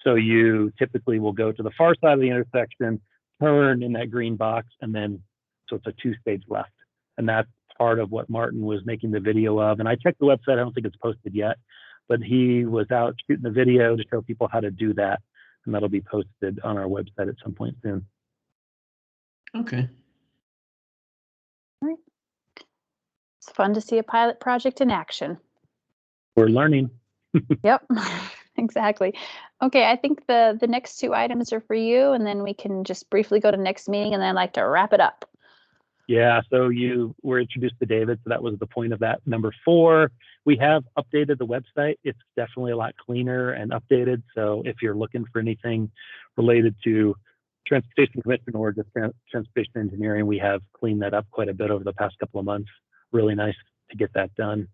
So you typically will go to the far side of the intersection, turn in that green box, and then, so it's a 2-stage left. And that's part of what Martin was making the video of. And I checked the website, I don't think it's posted yet, but he was out shooting the video to show people how to do that. And that'll be posted on our website at some point soon. Okay. All right. It's fun to see a pilot project in action. We're learning. Yep, exactly. Okay, I think the next 2 items are for you, and then we can just briefly go to next meeting, and then I'd like to wrap it up. Yeah, so you were introduced to David, so that was the point of that. Number 4, we have updated the website. It's definitely a lot cleaner and updated. So if you're looking for anything related to Transportation Commission or just transportation engineering, we have cleaned that up quite a bit over the past couple of months. Really nice to get that done.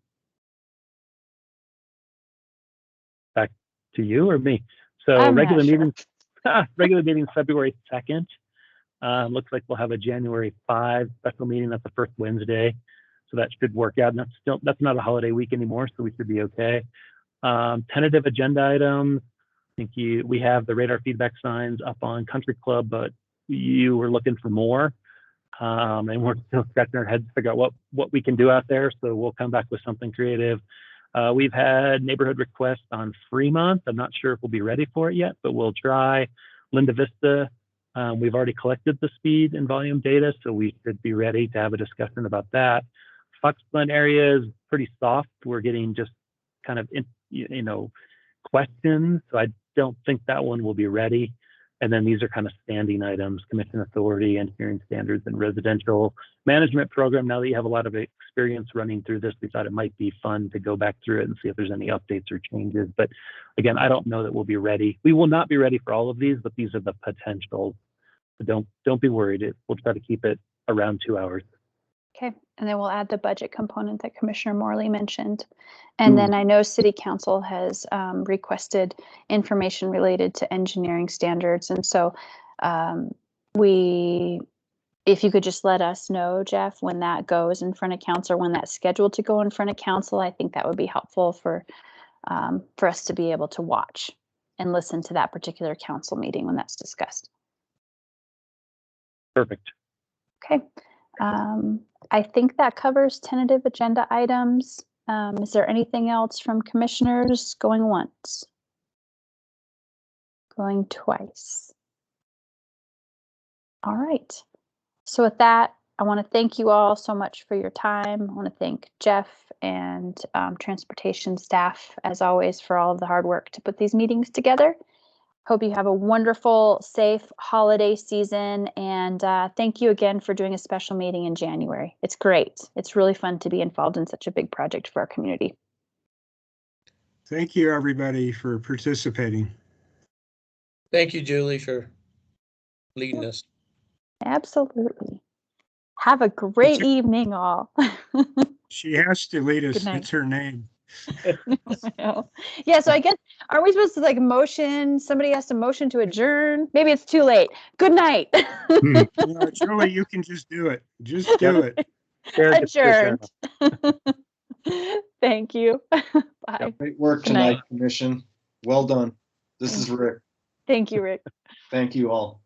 Back to you or me? So regular meetings February 2nd. Looks like we'll have a January 5 special meeting. That's the first Wednesday, so that should work out. And that's not a holiday week anymore, so we should be okay. Tentative agenda items. I think we have the radar feedback signs up on Country Club, but you were looking for more, and we're still scratching our heads to figure out what we can do out there. So we'll come back with something creative. We've had neighborhood requests on Fremont. I'm not sure if we'll be ready for it yet, but we'll try. Linda Vista. We've already collected the speed and volume data, so we should be ready to have a discussion about that. Fox Glen area is pretty soft. We're getting just kind of, questions, so I don't think that one will be ready. And then these are kind of standing items: commission authority, engineering standards, and residential management program. Now that you have a lot of experience running through this, we thought it might be fun to go back through it and see if there's any updates or changes. But again, I don't know that we'll be ready. We will not be ready for all of these, but these are the potentials. So don't be worried. We'll try to keep it around 2 hours. Okay, and then we'll add the budget component that Commissioner Morley mentioned. And then I know City Council has requested information related to engineering standards. And so if you could just let us know, Jeff, when that goes in front of council, or when that's scheduled to go in front of council, I think that would be helpful for us to be able to watch and listen to that particular council meeting when that's discussed. Perfect. Okay. I think that covers tentative agenda items. Is there anything else from commissioners? Going once? Going twice? All right. So with that, I want to thank you all so much for your time. I want to thank Jeff and transportation staff, as always, for all of the hard work to put these meetings together. Hope you have a wonderful, safe holiday season, and thank you again for doing a special meeting in January. It's great. It's really fun to be involved in such a big project for our community. Thank you, everybody, for participating. Thank you, Julie, for leading us. Absolutely. Have a great evening, all. She has to lead us. Good night. It's her name. Yeah, so I guess, are we supposed to motion? Somebody has to motion to adjourn? Maybe it's too late. Good night. No, Julie, you can just do it. Just do it. Adjourned. Thank you. Bye. Great work Good night. tonight, Commission. Well done. This is Rick. Thank you, Rick. Thank you all.